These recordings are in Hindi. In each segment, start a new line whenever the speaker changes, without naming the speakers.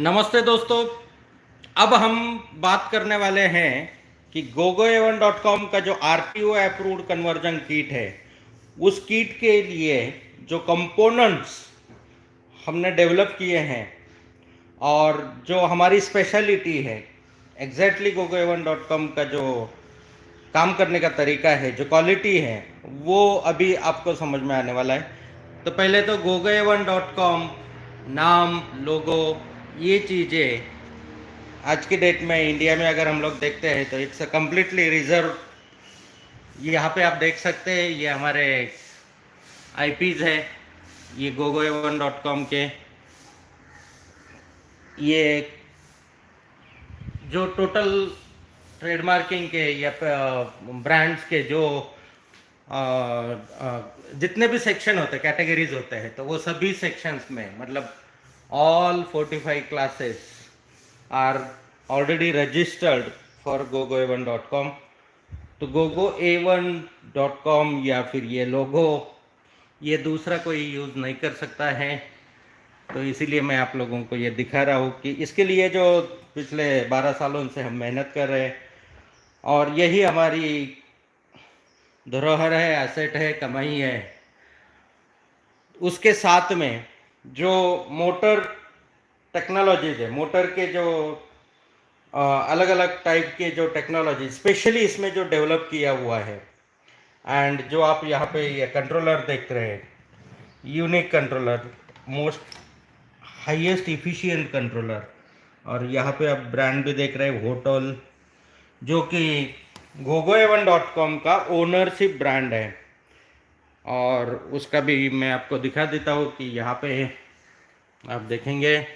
नमस्ते दोस्तों। अब हम बात करने वाले हैं कि gogoevan.com का जो आरटीओ अप्रूव्ड कन्वर्जन किट है, उस किट के लिए जो कंपोनेंट्स हमने डेवलप किए हैं और जो हमारी स्पेशलिटी है, एग्जैक्टली gogoevan.com का जो काम करने का तरीका है, जो क्वालिटी है, वो अभी आपको समझ में आने वाला है। तो पहले तो gogoevan.com नाम, लोगो, ये चीज़ें आज की डेट में इंडिया में अगर हम लोग देखते हैं तो इट्स कम्प्लीटली रिजर्व। यहाँ पे आप देख सकते हैं, ये हमारे आईपीज है, ये gogoevan.com के। ये जो टोटल ट्रेडमार्किंग के या ब्रांड्स के जो जितने भी सेक्शन होते हैं, कैटेगरीज होते हैं, तो वो सभी सेक्शंस में मतलब all 45 classes are already registered for gogoevan.com। तो gogoevan.com या फिर ये लोगो, ये दूसरा कोई यूज़ नहीं कर सकता है। तो इसीलिए मैं आप लोगों को ये दिखा रहा हूँ कि इसके लिए जो पिछले 12 सालों से हम मेहनत कर रहे हैं और यही हमारी धरोहर है, एसेट है, कमाई है। उसके साथ में जो मोटर टेक्नोलॉजीज है, मोटर के जो अलग अलग टाइप के जो टेक्नोलॉजी स्पेशली इसमें जो डेवलप किया हुआ है, एंड जो आप यहाँ पे ये कंट्रोलर देख रहे हैं, unique controller, most highest efficient controller. और यहाँ पे आप ब्रांड भी देख रहे हैं, होटल, जो कि gogoevan.com का ओनरशिप ब्रांड है। और उसका भी मैं आपको दिखा देता हूँ कि यहाँ पे आप देखेंगे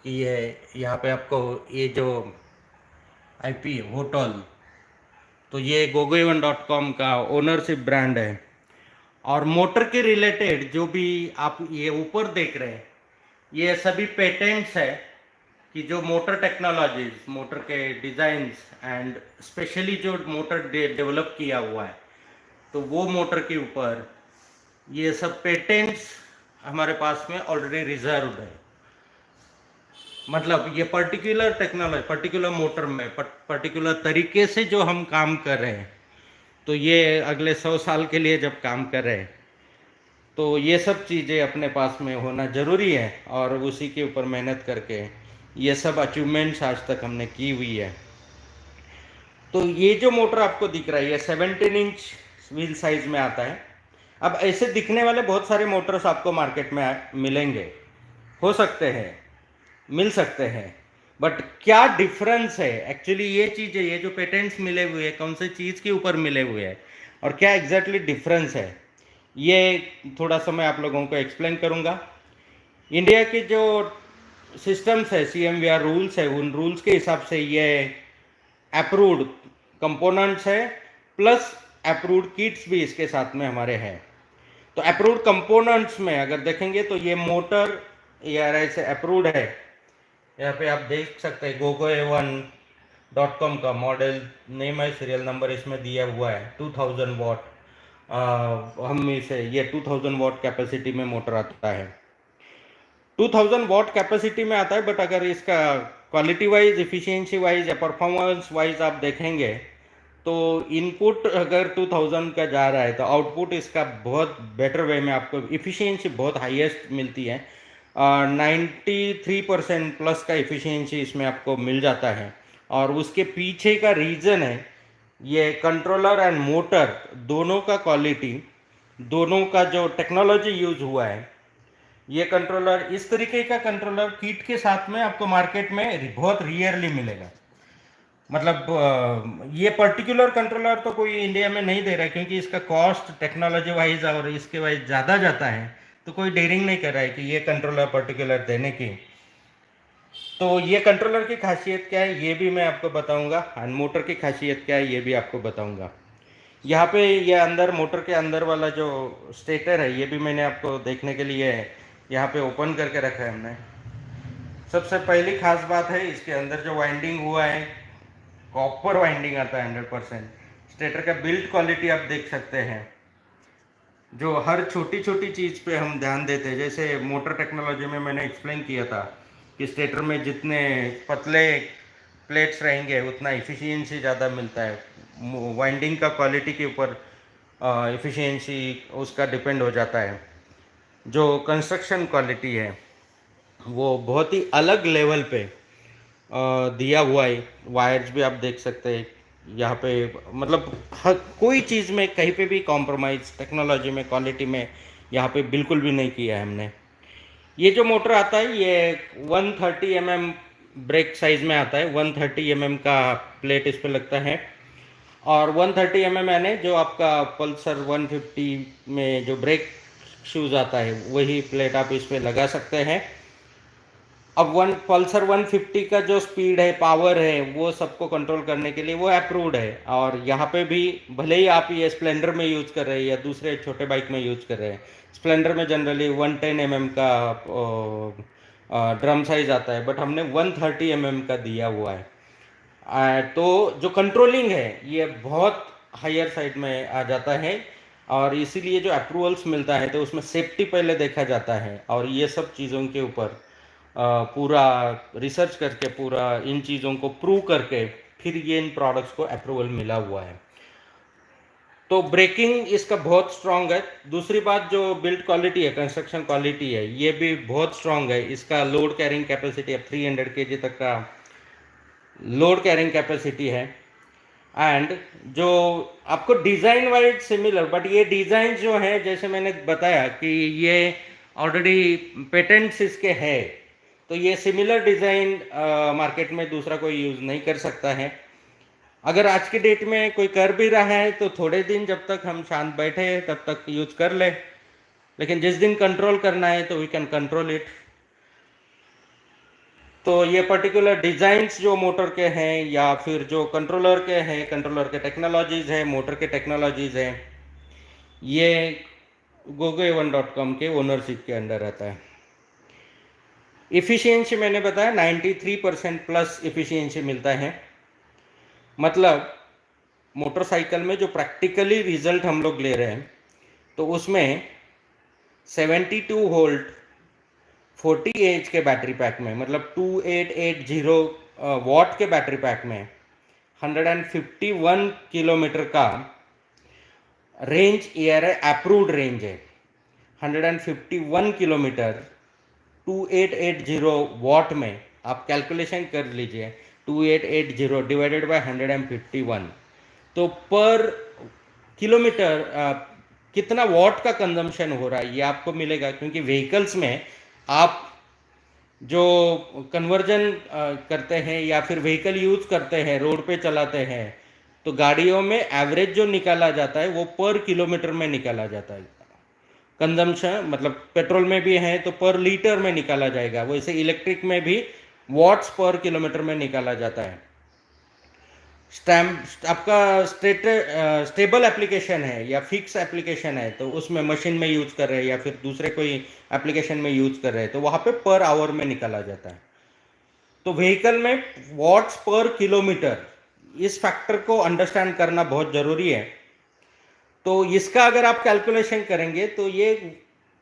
कि ये यहाँ पे आपको ये जो आईपी होटल, तो ये gogoevan.com का ओनरशिप ब्रांड है। और मोटर के रिलेटेड जो भी आप ये ऊपर देख रहे हैं, ये सभी पेटेंट्स है कि जो मोटर टेक्नोलॉजीज, मोटर के डिज़ाइंस एंड स्पेशली जो मोटर डेवलप किया हुआ है, तो वो मोटर के ऊपर ये सब पेटेंट्स हमारे पास में ऑलरेडी रिजर्व्ड है। मतलब ये पर्टिकुलर टेक्नोलॉजी, पर्टिकुलर मोटर में पर्टिकुलर तरीके से जो हम काम कर रहे हैं, तो ये अगले 100 साल के लिए जब काम कर रहे हैं, तो ये सब चीज़ें अपने पास में होना ज़रूरी है। और उसी के ऊपर मेहनत करके ये सब अचीवमेंट्स आज तक हमने की हुई है। तो ये जो मोटर आपको दिख रहा है, ये 17 इंच व्हील साइज में आता है। अब ऐसे दिखने वाले बहुत सारे मोटर्स आपको मार्केट में मिलेंगे, हो सकते हैं, मिल सकते हैं, बट क्या डिफरेंस है एक्चुअली, ये चीज़ है, ये जो पेटेंट्स मिले हुए हैं कौन से चीज़ के ऊपर मिले हुए हैं और क्या एग्जैक्टली डिफरेंस है, ये थोड़ा सा मैं आप लोगों को एक्सप्लेन करूँगा। इंडिया के जो सिस्टम्स है, CMVR रूल्स है, उन रूल्स के हिसाब से ये अप्रूव्ड कंपोनेंट्स है, प्लस अप्रूव्ड किट्स भी इसके साथ में हमारे हैं। तो अप्रूव्ड कंपोनेंट्स में अगर देखेंगे तो ये मोटर ARI से अप्रूव्ड है। यहाँ पे आप देख सकते हैं gogoevan.com का मॉडल नेम है, सीरियल नंबर इसमें दिया हुआ है, 2000 वॉट। हम इसे ये 2000 वॉट कैपेसिटी में मोटर आता है, 2000 वॉट कैपेसिटी में आता है। बट अगर इसका क्वालिटी वाइज, इफिशियंसी वाइज या परफॉर्मेंस वाइज आप देखेंगे तो इनपुट अगर 2000 का जा रहा है तो आउटपुट इसका बहुत बेटर वे में आपको इफिशियंसी बहुत हाईएस्ट मिलती है। 93% प्लस का इफिशियंसी इसमें आपको मिल जाता है। और उसके पीछे का रीज़न है ये कंट्रोलर एंड मोटर दोनों का क्वालिटी, दोनों का जो टेक्नोलॉजी यूज हुआ है। ये कंट्रोलर, इस तरीके का कंट्रोलर किट के साथ में आपको मार्केट में बहुत रियरली मिलेगा। मतलब ये पर्टिकुलर कंट्रोलर तो कोई इंडिया में नहीं दे रहा है, क्योंकि इसका कॉस्ट टेक्नोलॉजी वाइज और इसके वाइज ज़्यादा जाता है, तो कोई डेयरिंग नहीं कर रहा है कि ये कंट्रोलर पर्टिकुलर देने की। तो ये कंट्रोलर की खासियत क्या है ये भी मैं आपको बताऊंगा, और मोटर की खासियत क्या है ये भी आपको बताऊंगा। यहाँ पे ये अंदर, मोटर के अंदर वाला जो स्टेटर है, ये भी मैंने आपको देखने के लिए यहाँ पे ओपन करके रखा है हमने। सबसे पहली खास बात है, इसके अंदर जो वाइंडिंग हुआ है, कॉपर वाइंडिंग आता है 100%। स्टेटर का बिल्ड क्वालिटी आप देख सकते हैं, जो हर छोटी छोटी चीज़ पे हम ध्यान देते हैं। जैसे मोटर टेक्नोलॉजी में मैंने एक्सप्लेन किया था कि स्टेटर में जितने पतले प्लेट्स रहेंगे उतना इफ़िशियंसी ज़्यादा मिलता है। वाइंडिंग का क्वालिटी के ऊपर इफ़िशियंसी उसका डिपेंड हो जाता है। जो कंस्ट्रक्शन क्वालिटी है वो बहुत ही अलग लेवल पे दिया हुआ है। वायर्स भी आप देख सकते हैं यहाँ पे, मतलब हर कोई चीज़ में कहीं पे भी कॉम्प्रोमाइज़ टेक्नोलॉजी में क्वालिटी में यहाँ पे बिल्कुल भी नहीं किया है हमने। ये जो मोटर आता है ये 130 mm ब्रेक साइज में आता है। 130 mm का प्लेट इस पे लगता है, और 130 mm यानी जो आपका पल्सर 150 में जो ब्रेक शूज़ आता है वही प्लेट आप इस पे लगा सकते हैं। अब पल्सर 150 का जो स्पीड है, पावर है, वो सबको कंट्रोल करने के लिए वो अप्रूव्ड है। और यहाँ पे भी भले ही आप ये स्प्लेंडर में यूज़ कर रहे हैं या दूसरे छोटे बाइक में यूज़ कर रहे हैं, स्प्लेंडर में जनरली 110 mm का ड्रम साइज आता है, बट हमने 130 mm का दिया हुआ है। तो जो कंट्रोलिंग है ये बहुत हायर साइड में आ जाता है, और इसीलिए जो अप्रूवल्स मिलता है तो उसमें सेफ्टी पहले देखा जाता है, और ये सब चीज़ों के ऊपर पूरा रिसर्च करके पूरा इन चीज़ों को प्रूव करके फिर ये इन प्रोडक्ट्स को अप्रूवल मिला हुआ है। तो ब्रेकिंग इसका बहुत स्ट्रांग है। दूसरी बात जो बिल्ड क्वालिटी है, कंस्ट्रक्शन क्वालिटी है, ये भी बहुत स्ट्रांग है। इसका लोड कैरिंग कैपेसिटी अब 300 kg तक का लोड कैरिंग कैपेसिटी है। एंड जो आपको डिज़ाइन वाइज सिमिलर, बट ये डिज़ाइन जो है जैसे मैंने बताया कि ये ऑलरेडी पेटेंट्स इसके है, तो ये सिमिलर डिज़ाइन मार्केट में दूसरा कोई यूज़ नहीं कर सकता है। अगर आज की डेट में कोई कर भी रहा है तो थोड़े दिन जब तक हम शांत बैठे तब तक यूज़ कर ले, लेकिन जिस दिन कंट्रोल करना है तो वी कैन कंट्रोल इट। तो ये पर्टिकुलर डिज़ाइंस जो मोटर के हैं या फिर जो कंट्रोलर के हैं, कंट्रोलर के टेक्नोलॉजीज़ हैं, मोटर के टेक्नोलॉजीज़ हैं, ये gogoa1.com के ओनरशिप के अंडर रहता है। इफ़िशियंसी मैंने बताया 93% प्लस इफ़िशियंसी मिलता है। मतलब मोटरसाइकिल में जो प्रैक्टिकली रिजल्ट हम लोग ले रहे हैं तो उसमें 72 वोल्ट 40 एच के बैटरी पैक में, मतलब 2880 वॉट के बैटरी पैक में 151 किलोमीटर का रेंज एयर है, अप्रूव्ड रेंज है 151 किलोमीटर 2880 वॉट में। आप कैलकुलेशन कर लीजिए, 2880 डिवाइडेड बाय 151, तो पर किलोमीटर कितना वॉट का कंजम्पशन हो रहा है ये आपको मिलेगा। क्योंकि व्हीकल्स में आप जो कन्वर्जन करते हैं या फिर व्हीकल यूज़ करते हैं, रोड पे चलाते हैं, तो गाड़ियों में एवरेज जो निकाला जाता है वो पर किलोमीटर में निकाला जाता है। कंजम्पशन मतलब पेट्रोल में भी है तो पर लीटर में निकाला जाएगा, वैसे इलेक्ट्रिक में भी वॉट्स पर किलोमीटर में निकाला जाता है। आपका स्टेबल एप्लीकेशन है या फिक्स एप्लीकेशन है तो उसमें मशीन में यूज़ कर रहे हैं या फिर दूसरे कोई एप्लीकेशन में यूज़ कर रहे हैं तो वहाँ पे पर आवर में निकाला जाता है। तो व्हीकल में वॉट्स पर किलोमीटर, इस फैक्टर को अंडरस्टैंड करना बहुत ज़रूरी है। तो इसका अगर आप कैलकुलेशन करेंगे तो ये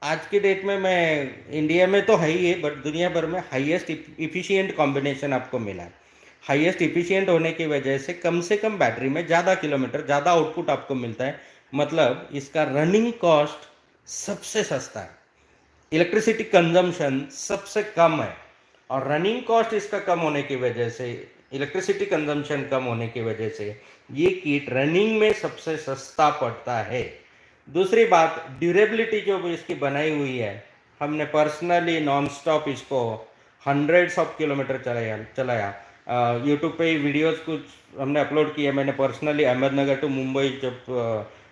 आज की डेट में, मैं इंडिया में तो है ही है बट दुनिया भर में हाईएस्ट इफिशिएंट कॉम्बिनेशन आपको मिला है। हाईएस्ट इफिशिएंट होने की वजह से कम बैटरी में ज़्यादा किलोमीटर, ज़्यादा आउटपुट आपको मिलता है। मतलब इसका रनिंग कॉस्ट सबसे सस्ता है, इलेक्ट्रिसिटी कंजम्पशन सबसे कम है, और रनिंग कॉस्ट इसका कम होने की वजह से, इलेक्ट्रिसिटी कंजम्पशन कम होने की वजह से ये किट रनिंग में सबसे सस्ता पड़ता है। दूसरी बात, ड्यूरेबिलिटी जो भी इसकी बनाई हुई है, हमने पर्सनली नॉन स्टॉप इसको हंड्रेड्स ऑफ किलोमीटर चलाया। यूट्यूब पे वीडियोस कुछ हमने अपलोड किए। मैंने पर्सनली अहमदनगर टू मुंबई जब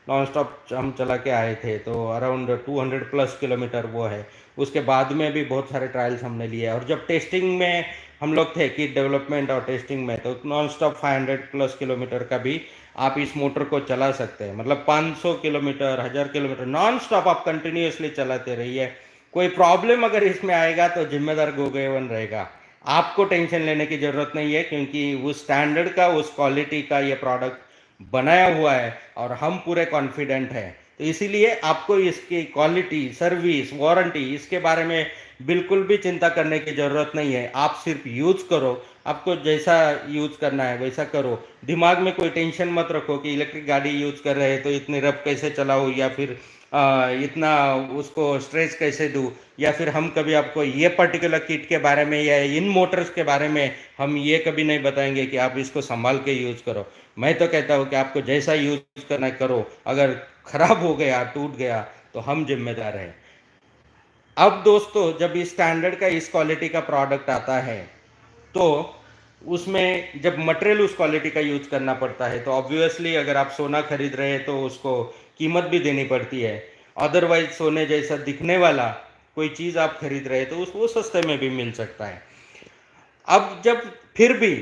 नॉन स्टॉप हम चला के आए थे तो अराउंड 200 प्लस किलोमीटर वो है। उसके बाद में भी बहुत सारे ट्रायल्स हमने लिए, और जब टेस्टिंग में हम लोग थे कि डेवलपमेंट और टेस्टिंग में, तो नॉन स्टॉप 500 प्लस किलोमीटर का भी आप इस मोटर को चला सकते हैं। मतलब 500 किलोमीटर, 1000 किलोमीटर नॉन स्टॉप आप कंटिन्यूसली चलाते रहिए। कोई प्रॉब्लम अगर इसमें आएगा तो जिम्मेदार गोगोa1 रहेगा। आपको टेंशन लेने की ज़रूरत नहीं है, क्योंकि उस स्टैंडर्ड का, उस क्वालिटी का ये प्रोडक्ट बनाया हुआ है और हम पूरे कॉन्फिडेंट हैं। तो इसीलिए आपको इसकी क्वालिटी, सर्विस, वारंटी इसके बारे में बिल्कुल भी चिंता करने की ज़रूरत नहीं है। आप सिर्फ यूज़ करो, आपको जैसा यूज़ करना है वैसा करो। दिमाग में कोई टेंशन मत रखो कि इलेक्ट्रिक गाड़ी यूज़ कर रहे हैं तो इतनी रफ कैसे चलाऊँ, या फिर इतना उसको स्ट्रेस कैसे दूँ, या फिर हम कभी आपको ये पर्टिकुलर किट के बारे में या इन मोटर्स के बारे में हम ये कभी नहीं बताएंगे कि आप इसको संभाल के यूज़ करो। मैं तो कहता हूँ कि आपको जैसा यूज़ करना है करो, अगर खराब हो गया, टूट गया, तो हम जिम्मेदार हैं। अब दोस्तों, जब इस स्टैंडर्ड का, इस क्वालिटी का प्रोडक्ट आता है, तो उसमें जब मटेरियल उस क्वालिटी का यूज करना पड़ता है, तो ऑब्वियसली अगर आप सोना खरीद रहे हैं तो उसको कीमत भी देनी पड़ती है। अदरवाइज सोने जैसा दिखने वाला कोई चीज़ आप खरीद रहे हैं तो वो सस्ते में भी मिल सकता है। अब जब फिर भी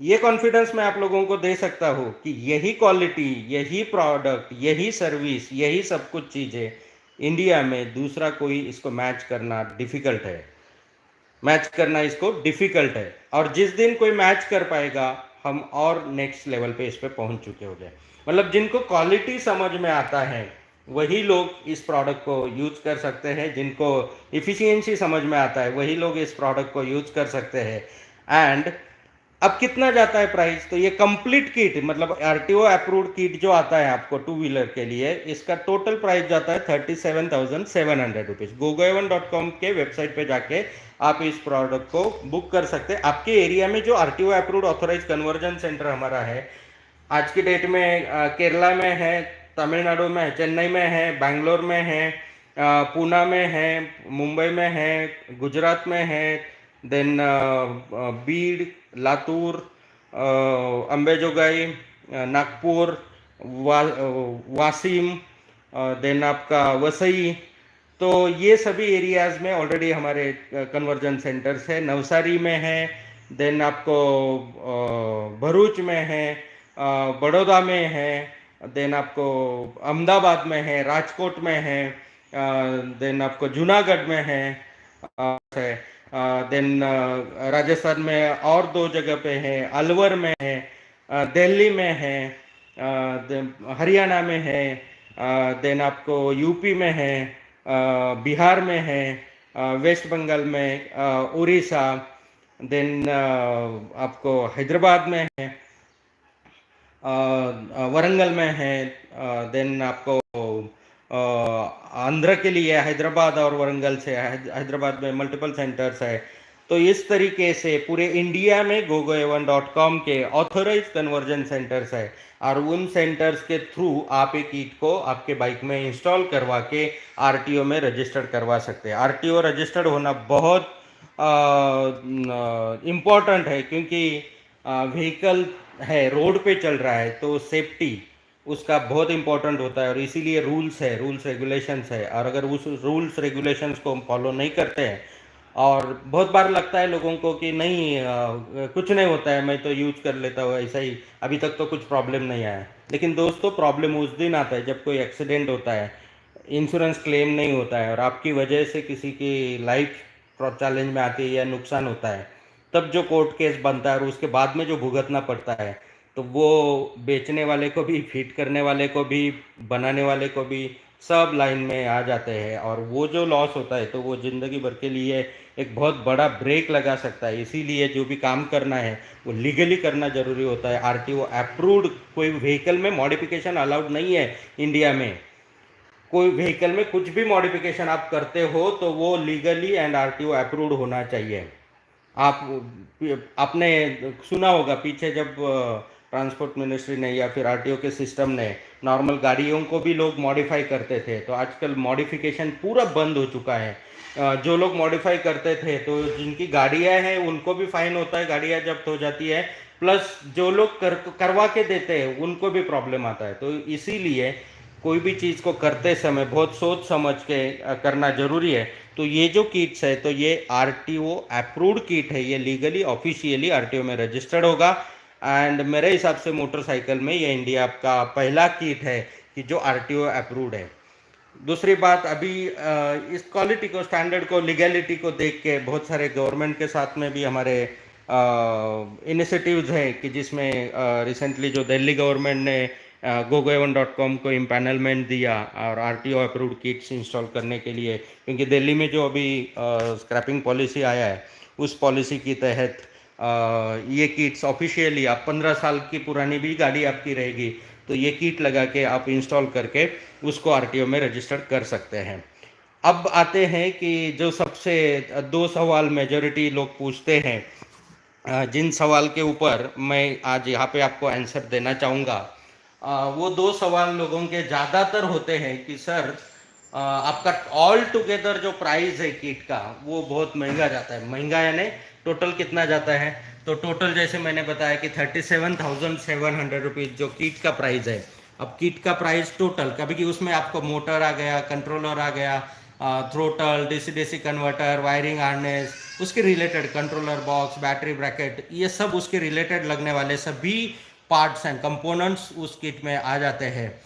ये कॉन्फिडेंस मैं आप लोगों को दे सकता हूँ कि यही क्वालिटी, यही प्रोडक्ट, यही सर्विस, यही सब कुछ चीज़ें इंडिया में दूसरा कोई इसको मैच करना डिफ़िकल्ट है। मैच करना इसको डिफ़िकल्ट है, और जिस दिन कोई मैच कर पाएगा, हम और नेक्स्ट लेवल पे इस पे पहुंच चुके हो गए। मतलब जिनको क्वालिटी समझ में आता है वही लोग इस प्रोडक्ट को यूज़ कर सकते हैं, जिनको इफ़िशियंसी समझ में आता है वही लोग इस प्रोडक्ट को यूज़ कर सकते हैं। एंड अब कितना जाता है प्राइस, तो ये कंप्लीट किट, मतलब आरटीओ अप्रूव्ड किट जो आता है आपको टू व्हीलर के लिए, इसका टोटल प्राइस जाता है 37,700 रुपीज़। gogoevan.com के वेबसाइट पे जाके आप इस प्रोडक्ट को बुक कर सकते हैं। आपके एरिया में जो RTO approved authorise conversion centre हमारा है, आज की डेट में केरला में है, तमिलनाडु में है, चेन्नई में है, बैंगलोर में है, पूना में है, मुंबई में है, गुजरात में है, देन बीड, लातूर, अंबेजोगाई, नागपुर, वासिम, देन आपका वसई, तो ये सभी एरियाज़ में ऑलरेडी हमारे कन्वर्जन सेंटर्स है। नवसारी में है, देन आपको भरूच में है, बड़ौदा में है, देन आपको अहमदाबाद में है, राजकोट में है, देन आपको जूनागढ़ में है, देन राजस्थान में और 2 जगह पे है, अलवर में है, दिल्ली में है, हरियाणा में है, देन आपको यूपी में है, बिहार में है, वेस्ट बंगाल में, उड़ीसा, देन आपको हैदराबाद में है, वरंगल में है, देन आपको आंध्र के लिए हैदराबाद और वरंगल से, हैदराबाद में मल्टीपल सेंटर्स है। तो इस तरीके से पूरे इंडिया में gogoevan.com के ऑथोराइज कन्वर्जन सेंटर्स है, और उन सेंटर्स के थ्रू आप एक किट को आपके बाइक में इंस्टॉल करवा के आरटीओ में रजिस्टर्ड करवा सकते हैं। आरटीओ रजिस्टर्ड होना बहुत इम्पॉर्टेंट है, क्योंकि व्हीकल है, रोड पे चल रहा है, तो सेफ्टी उसका बहुत इंपॉर्टेंट होता है, और इसीलिए रूल्स है, रूल्स रेगुलेशंस है। और अगर उस रूल्स रेगुलेशंस को हम फॉलो नहीं करते हैं, और बहुत बार लगता है लोगों को कि नहीं कुछ नहीं होता है, मैं तो यूज़ कर लेता हूँ ऐसा ही, अभी तक तो कुछ प्रॉब्लम नहीं आया। लेकिन दोस्तों, प्रॉब्लम उस दिन आता है जब कोई एक्सीडेंट होता है, इंश्योरेंस क्लेम नहीं होता है, और आपकी वजह से किसी की लाइफ चैलेंज में आती है या नुकसान होता है, तब जो कोर्ट केस बनता है और उसके बाद में जो भुगतना पड़ता है, तो वो बेचने वाले को भी, फिट करने वाले को भी, बनाने वाले को भी, सब लाइन में आ जाते हैं। और वो जो लॉस होता है तो वो ज़िंदगी भर के लिए एक बहुत बड़ा ब्रेक लगा सकता है। इसीलिए जो भी काम करना है वो लीगली करना ज़रूरी होता है। आरटीओ अप्रूव्ड कोई व्हीकल में मॉडिफिकेशन अलाउड नहीं है इंडिया में। कोई व्हीकल में कुछ भी मॉडिफिकेशन आप करते हो तो वो लीगली एंड आरटीओ अप्रूव्ड होना चाहिए। आपने सुना होगा पीछे, जब ट्रांसपोर्ट मिनिस्ट्री ने या फिर आरटीओ के सिस्टम ने नॉर्मल गाड़ियों को भी लोग मॉडिफाई करते थे, तो आजकल मॉडिफिकेशन पूरा बंद हो चुका है। जो लोग मॉडिफाई करते थे, तो जिनकी गाड़ियां हैं उनको भी फाइन होता है, गाड़ियां जब्त हो जाती है, प्लस जो लोग करवा के देते हैं उनको भी प्रॉब्लम आता है। तो इसीलिए कोई भी चीज़ को करते समय बहुत सोच समझ के करना ज़रूरी है। तो ये जो किट्स है, तो ये आरटीओ अप्रूव्ड किट है, ये लीगली ऑफिशियली आरटीओ में रजिस्टर्ड होगा। एंड मेरे हिसाब से मोटरसाइकिल में ये इंडिया का पहला किट है कि जो आरटीओ अप्रूव्ड है। दूसरी बात, अभी इस क्वालिटी को, स्टैंडर्ड को, लीगलिटी को देख के बहुत सारे गवर्नमेंट के साथ में भी हमारे इनिशिएटिव्स हैं, कि जिसमें रिसेंटली जो दिल्ली गवर्नमेंट ने gogoevan.com को इम्पैनलमेंट दिया और RTO अप्रूव्ड किट्स इंस्टॉल करने के लिए, क्योंकि दिल्ली में जो अभी स्क्रैपिंग पॉलिसी आया है उस पॉलिसी के तहत ये किट्स ऑफिशियली, आप 15 साल की पुरानी भी गाड़ी आपकी रहेगी तो ये किट लगा के आप इंस्टॉल करके उसको RTO में रजिस्टर कर सकते हैं। अब आते हैं कि जो सबसे 2 सवाल मेजॉरिटी लोग पूछते हैं, जिन सवाल के ऊपर मैं आज यहाँ पे आपको आंसर देना चाहूँगा, वो 2 सवाल लोगों के ज़्यादातर होते हैं कि सर आपका ऑल टुगेदर जो प्राइस है किट का वो बहुत महंगा जाता है। महंगा यानी टोटल कितना जाता है? तो टोटल जैसे मैंने बताया कि 37,700 रुपीज़ जो किट का प्राइस है। अब किट का प्राइस टोटल, कभी कि उसमें आपको मोटर आ गया, कंट्रोलर आ गया, throttle, DC converter, wiring harness, उसके related controller box, battery bracket, ये सब उसके रिलेटेड लगने वाले सभी पार्ट्स एंड कंपोनेंट्स उस किट में आ जाते हैं।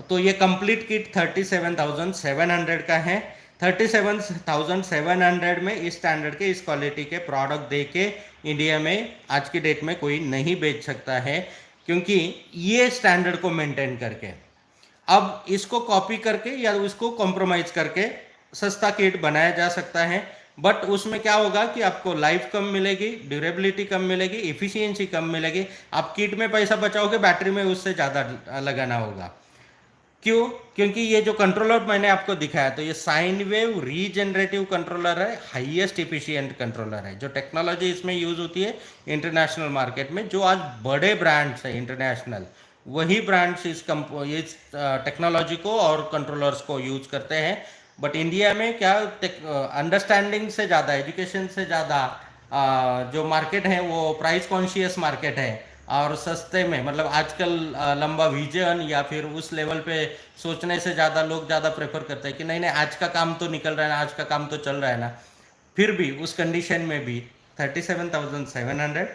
तो ये कंप्लीट किट 37,700 का है। 37,700 में इस स्टैंडर्ड के, इस क्वालिटी के प्रोडक्ट दे के इंडिया में आज की डेट में कोई नहीं बेच सकता है, क्योंकि ये स्टैंडर्ड को मेंटेन करके अब इसको कॉपी करके या उसको कॉम्प्रोमाइज करके सस्ता किट बनाया जा सकता है। बट उसमें क्या होगा कि आपको लाइफ कम मिलेगी, ड्यूरेबिलिटी कम मिलेगी, इफिशियंसी कम मिलेगी। आप किट में पैसा बचाओगे, बैटरी में उससे ज़्यादा लगाना होगा। क्यों? क्योंकि ये जो कंट्रोलर मैंने आपको दिखाया, तो ये साइन वेव रीजनरेटिव कंट्रोलर है, हाईएस्ट इफिशिएंट कंट्रोलर है। जो टेक्नोलॉजी इसमें यूज होती है इंटरनेशनल मार्केट में, जो आज बड़े ब्रांड्स है इंटरनेशनल, वही ब्रांड्स इस टेक्नोलॉजी को और कंट्रोलर्स को यूज करते हैं। बट इंडिया में क्या, अंडरस्टैंडिंग से ज़्यादा, एजुकेशन से ज़्यादा जो मार्केट है वो प्राइस कॉन्शियस मार्केट है। और सस्ते में, मतलब आजकल लंबा विजन या फिर उस लेवल पे सोचने से ज़्यादा लोग ज़्यादा प्रेफर करते हैं कि नहीं नहीं, आज का काम तो निकल रहा है ना, आज का काम तो चल रहा है ना। फिर भी उस कंडीशन में भी 37,700।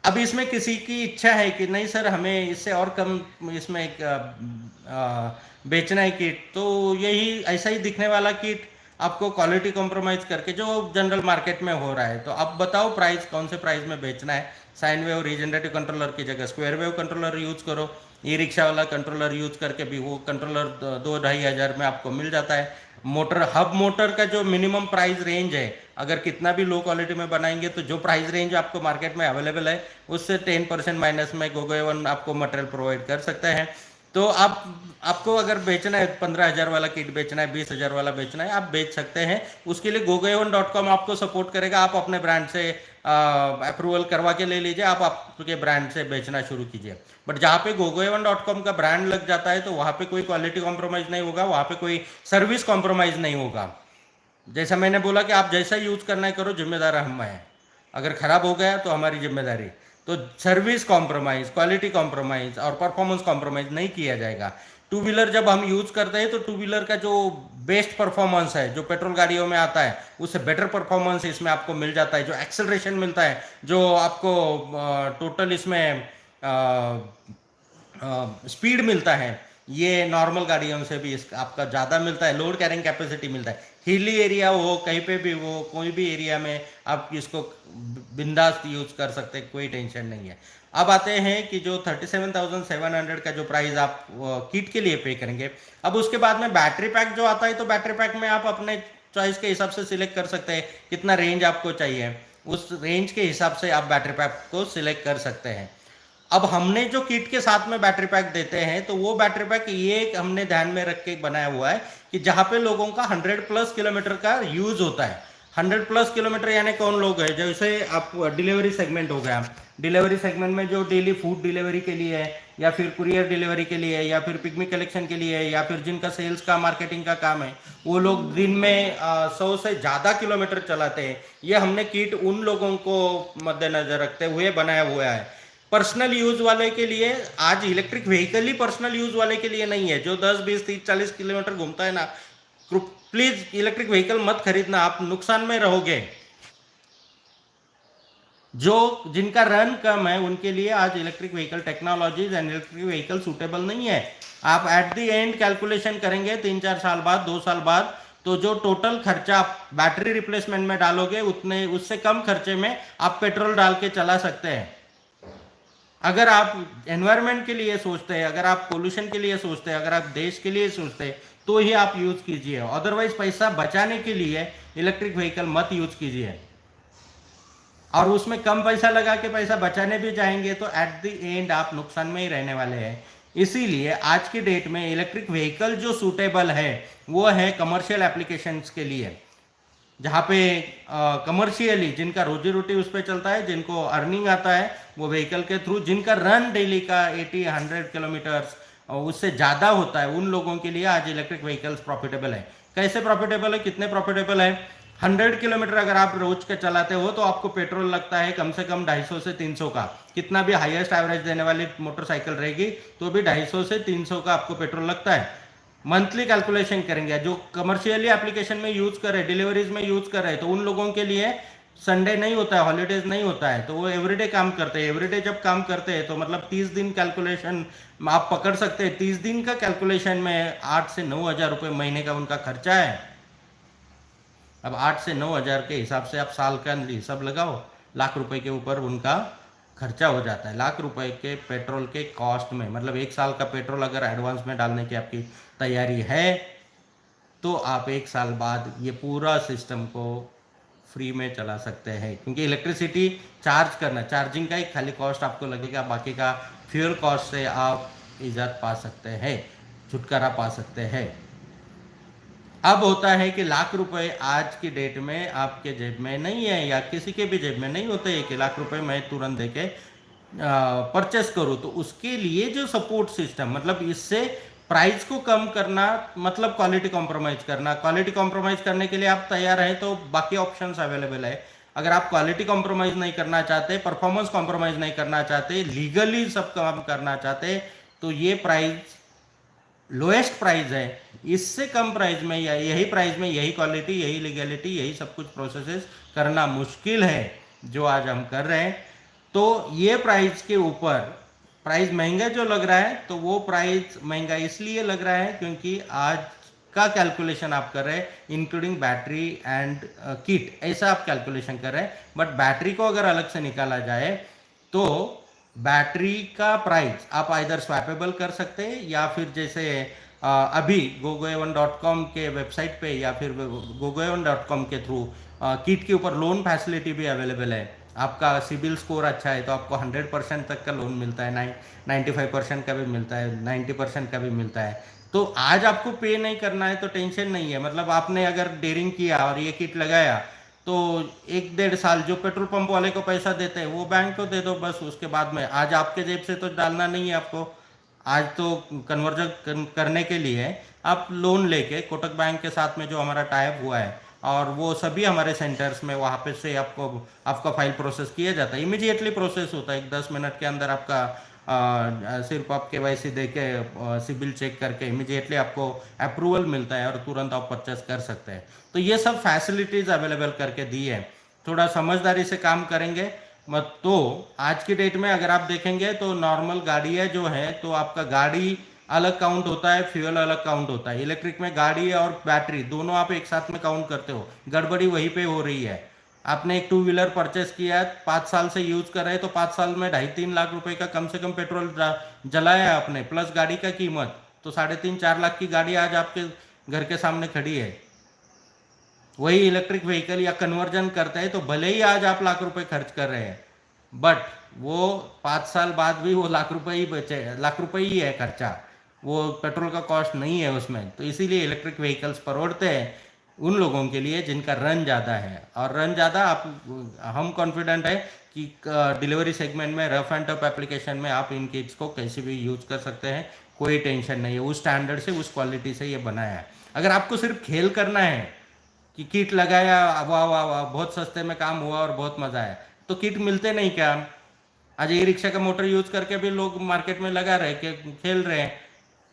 अब इसमें किसी की इच्छा है कि नहीं सर हमें इससे और कम इसमें एक बेचना है किट, तो यही ऐसा ही दिखने वाला किट आपको क्वालिटी कॉम्प्रोमाइज करके जो जनरल मार्केट में हो रहा है, तो अब बताओ प्राइस कौन से प्राइस में बेचना है। साइन वेव रीजनरेटिव कंट्रोलर की जगह स्क्वायर वेव कंट्रोलर यूज करो, ई रिक्शा वाला कंट्रोलर यूज करके भी वो कंट्रोलर 2-2,500 में आपको मिल जाता है। मोटर, हब मोटर का जो मिनिमम प्राइस रेंज है, अगर कितना भी लो क्वालिटी में बनाएंगे तो जो प्राइस रेंज आपको मार्केट में अवेलेबल है उससे 10% माइनस में गोगोएवन आपको मटेरियल प्रोवाइड कर सकता है। तो आपको अगर बेचना है 15,000 वाला किट बेचना है, 20,000 वाला बेचना है, आप बेच सकते हैं। उसके लिए gogoevan.com आपको सपोर्ट करेगा। आप अपने ब्रांड से अप्रूवल करवा के ले लीजिए, आप आपके ब्रांड से बेचना शुरू कीजिए। बट जहाँ पे gogoevan.com का ब्रांड लग जाता है तो वहाँ पे कोई क्वालिटी कॉम्प्रोमाइज़ नहीं होगा, वहाँ पे कोई सर्विस कॉम्प्रोमाइज़ नहीं होगा। जैसा मैंने बोला कि आप जैसा यूज़ करना है करो, जिम्मेदार हम हैं। अगर ख़राब हो गया तो हमारी जिम्मेदारी। तो सर्विस कॉम्प्रोमाइज़, क्वालिटी कॉम्प्रोमाइज़ और परफॉर्मेंस कॉम्प्रोमाइज़ नहीं किया जाएगा। टू व्हीलर जब हम यूज़ करते हैं तो टू व्हीलर का जो बेस्ट परफॉर्मेंस है, जो पेट्रोल गाड़ियों में आता है, उससे बेटर परफॉर्मेंस इसमें आपको मिल जाता है। जो एक्सेलरेशन मिलता है, जो आपको टोटल इसमें स्पीड मिलता है, ये नॉर्मल गाड़ियों से भी आपका ज़्यादा मिलता है। लोड कैरिंग कैपेसिटी मिलता है। हिली एरिया हो, कहीं पे भी वो, कोई भी एरिया में आप इसको बिंदास यूज कर सकते हैं, कोई टेंशन नहीं है। अब आते हैं कि जो 37,700 का जो प्राइस आप किट के लिए पे करेंगे, अब उसके बाद में बैटरी पैक जो आता है, तो बैटरी पैक में आप अपने चॉइस के हिसाब से सिलेक्ट कर सकते हैं कितना रेंज आपको चाहिए। उस रेंज के हिसाब से आप बैटरी पैक को सिलेक्ट कर सकते हैं। अब हमने जो किट के साथ में बैटरी पैक देते हैं, तो वो बैटरी पैक ये हमने ध्यान में रख के बनाया हुआ है कि जहाँ पे लोगों का 100+ किलोमीटर का यूज होता है। 100+ किलोमीटर यानी कौन लोग है, जैसे आप डिलीवरी सेगमेंट हो गया, डिलीवरी सेगमेंट में जो डेली फूड डिलीवरी के लिए है, या फिर कुरियर डिलीवरी के लिए है, या फिर पिकनिक कलेक्शन के लिए है, या फिर जिनका सेल्स का मार्केटिंग का काम है, वो लोग दिन में 100 से ज़्यादा किलोमीटर चलाते हैं। ये हमने किट उन लोगों को मद्देनजर रखते हुए बनाया हुआ है। पर्सनल यूज वाले के लिए, आज इलेक्ट्रिक व्हीकल ही पर्सनल यूज वाले के लिए नहीं है। जो 10, 20, 30, 40 किलोमीटर घूमता है ना, प्लीज इलेक्ट्रिक व्हीकल मत खरीदना, आप नुकसान में रहोगे। जो जिनका रन कम है उनके लिए आज electric vehicle technologies and electric vehicle suitable नहीं है। आप एट द एंड कैलकुलेशन करेंगे 3-4 साल बाद, 2 साल बाद, तो जो टोटल खर्चा आप बैटरी रिप्लेसमेंट में डालोगे, उतने उससे कम खर्चे में आप पेट्रोल डाल के चला सकते हैं। अगर आप एनवायरनमेंट के लिए सोचते हैं, अगर आप पोल्यूशन के लिए सोचते हैं, अगर आप देश के लिए सोचते हैं, तो ही आप यूज कीजिए। अदरवाइज पैसा बचाने के लिए इलेक्ट्रिक व्हीकल मत यूज कीजिए। और उसमें कम पैसा लगा के पैसा बचाने भी जाएंगे तो एट द एंड आप नुकसान में ही रहने वाले हैं। इसीलिए आज की डेट में इलेक्ट्रिक व्हीकल जो सूटेबल है वो है कमर्शियल एप्लीकेशंस के लिए, जहाँ पे कमर्शियली जिनका रोजी रोटी उस पर चलता है, जिनको अर्निंग आता है वो व्हीकल के थ्रू, जिनका रन डेली का 80-100 किलोमीटर्स उससे ज़्यादा होता है, उन लोगों के लिए आज इलेक्ट्रिक व्हीकल्स प्रॉफिटेबल है। कैसे प्रॉफिटेबल है, कितने प्रॉफिटेबल है? 100 किलोमीटर अगर आप रोज के चलाते हो तो आपको पेट्रोल लगता है कम से कम 250 से 300 का। कितना भी हाईएस्ट एवरेज देने वाली मोटरसाइकिल रहेगी तो भी 250 से 300 का आपको पेट्रोल लगता है। मंथली कैलकुलेशन करेंगे, जो कमर्शियली एप्लीकेशन में यूज कर रहे, डिलीवरीज में यूज कर रहे, तो उन लोगों के लिए संडे नहीं होता है, हॉलीडेज नहीं होता है, तो वो एवरीडे काम करते हैं। एवरीडे जब काम करते हैं तो मतलब 30 दिन कैलकुलेशन आप पकड़ सकते हैं। 30 दिन का कैलकुलेशन में 8 से 9 हजार रुपये महीने का उनका खर्चा है। अब 8 से 9 हजार के हिसाब से आप साल का हिसाब लगाओ, लाख रुपए के ऊपर उनका खर्चा हो जाता है। लाख रुपए के पेट्रोल के कॉस्ट में, मतलब 1 साल का पेट्रोल अगर एडवांस में डालने की आपकी तैयारी है तो आप 1 साल बाद ये पूरा सिस्टम को फ्री में चला सकते हैं। क्योंकि इलेक्ट्रिसिटी चार्ज करना, चार्जिंग का ही खाली कॉस्ट आपको लगेगा, बाकी का फ्यूल कॉस्ट से आप इजाद पा सकते हैं, छुटकारा पा सकते हैं। अब होता है कि लाख रुपए आज की डेट में आपके जेब में नहीं है, या किसी के भी जेब में नहीं होते हैं कि लाख रुपए मैं तुरंत देके परचेस करूँ। तो उसके लिए जो सपोर्ट सिस्टम, मतलब इससे प्राइस को कम करना मतलब क्वालिटी कॉम्प्रोमाइज करना। क्वालिटी कॉम्प्रोमाइज करने के लिए आप तैयार हैं तो बाकी ऑप्शंस अवेलेबल है। अगर आप क्वालिटी कॉम्प्रोमाइज नहीं करना चाहते, परफॉर्मेंस कॉम्प्रोमाइज नहीं करना चाहते, लीगली सब काम करना चाहते, तो ये प्राइस लोएस्ट प्राइस है। इससे कम प्राइस में या यही प्राइस में यही क्वालिटी, यही लीगलिटी, यही सब कुछ प्रोसेसेस करना मुश्किल है जो आज हम कर रहे हैं। तो ये प्राइस के ऊपर प्राइस महंगा जो लग रहा है, तो वो प्राइस महंगा इसलिए लग रहा है क्योंकि आज का कैलकुलेशन आप कर रहे हैं इंक्लूडिंग बैटरी एंड किट, ऐसा आप कैलकुलेशन कर रहे हैं। बट बैटरी को अगर अलग से निकाला जाए तो बैटरी का प्राइस आप आइदर स्वैपेबल कर सकते हैं, या फिर जैसे अभी gogoe1.com के वेबसाइट पे या फिर gogoe1.com के थ्रू किट के ऊपर लोन फैसिलिटी भी अवेलेबल है। आपका सिबिल स्कोर अच्छा है तो आपको 100% तक का लोन मिलता है, 95% का भी मिलता है, 90% का भी मिलता है। तो आज आपको पे नहीं करना है तो टेंशन नहीं है। मतलब आपने अगर डेयरिंग किया और ये किट लगाया तो 1-1.5 साल जो पेट्रोल पंप वाले को पैसा देते हैं वो बैंक को दे दो बस। उसके बाद में आज आपके जेब से तो डालना नहीं है आपको। आज तो कन्वर्जन करने के लिए आप लोन लेके कोटक बैंक के साथ में जो हमारा टाइप हुआ है, और वो सभी हमारे सेंटर्स में वहाँ पे से आपका फाइल प्रोसेस किया जाता है, इमीडिएटली प्रोसेस होता है। 10 मिनट के अंदर आपका सिर्फ आप KYC दे के सिबिल चेक करके इमीडिएटली आपको अप्रूवल मिलता है और तुरंत आप परचेस कर सकते हैं। तो ये सब फैसिलिटीज अवेलेबल करके दी है। थोड़ा समझदारी से काम करेंगे मत तो आज की डेट में अगर आप देखेंगे तो नॉर्मल गाड़ियाँ जो है तो आपका गाड़ी अलग काउंट होता है, फ्यूल अलग काउंट होता है। इलेक्ट्रिक में गाड़ी और बैटरी दोनों आप एक साथ में काउंट करते हो, गड़बड़ी वहीं पे हो रही है। आपने एक 2 व्हीलर परचेस किया, 5 साल से यूज कर रहे हैं तो 5 साल में 2.5-3 लाख रुपए का कम से कम पेट्रोल जलाया है आपने, प्लस गाड़ी का कीमत, तो 3.5-4 लाख की गाड़ी आज आपके घर के सामने खड़ी है। वही इलेक्ट्रिक व्हीकल या कन्वर्जन करते हैं तो भले ही आज आप लाख रुपए खर्च कर रहे हैं, बट वो 5 साल बाद भी वो लाख रुपए ही बचे, लाख रुपए ही है खर्चा, वो पेट्रोल का कॉस्ट नहीं है उसमें। तो इसीलिए इलेक्ट्रिक व्हीकल्स परवड़ते हैं उन लोगों के लिए जिनका रन ज़्यादा है। और रन ज़्यादा आप, हम कॉन्फिडेंट है कि डिलीवरी सेगमेंट में रफ एंड टफ एप्लीकेशन में आप इन किट्स को कैसे भी यूज कर सकते हैं, कोई टेंशन नहीं है। उस स्टैंडर्ड से, उस क्वालिटी से ये बनाया है। अगर आपको सिर्फ खेल करना है कि किट लगाया, वाह वाह वाह बहुत सस्ते में काम हुआ और बहुत मजा आया, तो किट मिलते नहीं क्या? आज ई रिक्शा का मोटर यूज करके भी लोग मार्केट में लगा रहे के खेल रहे हैं,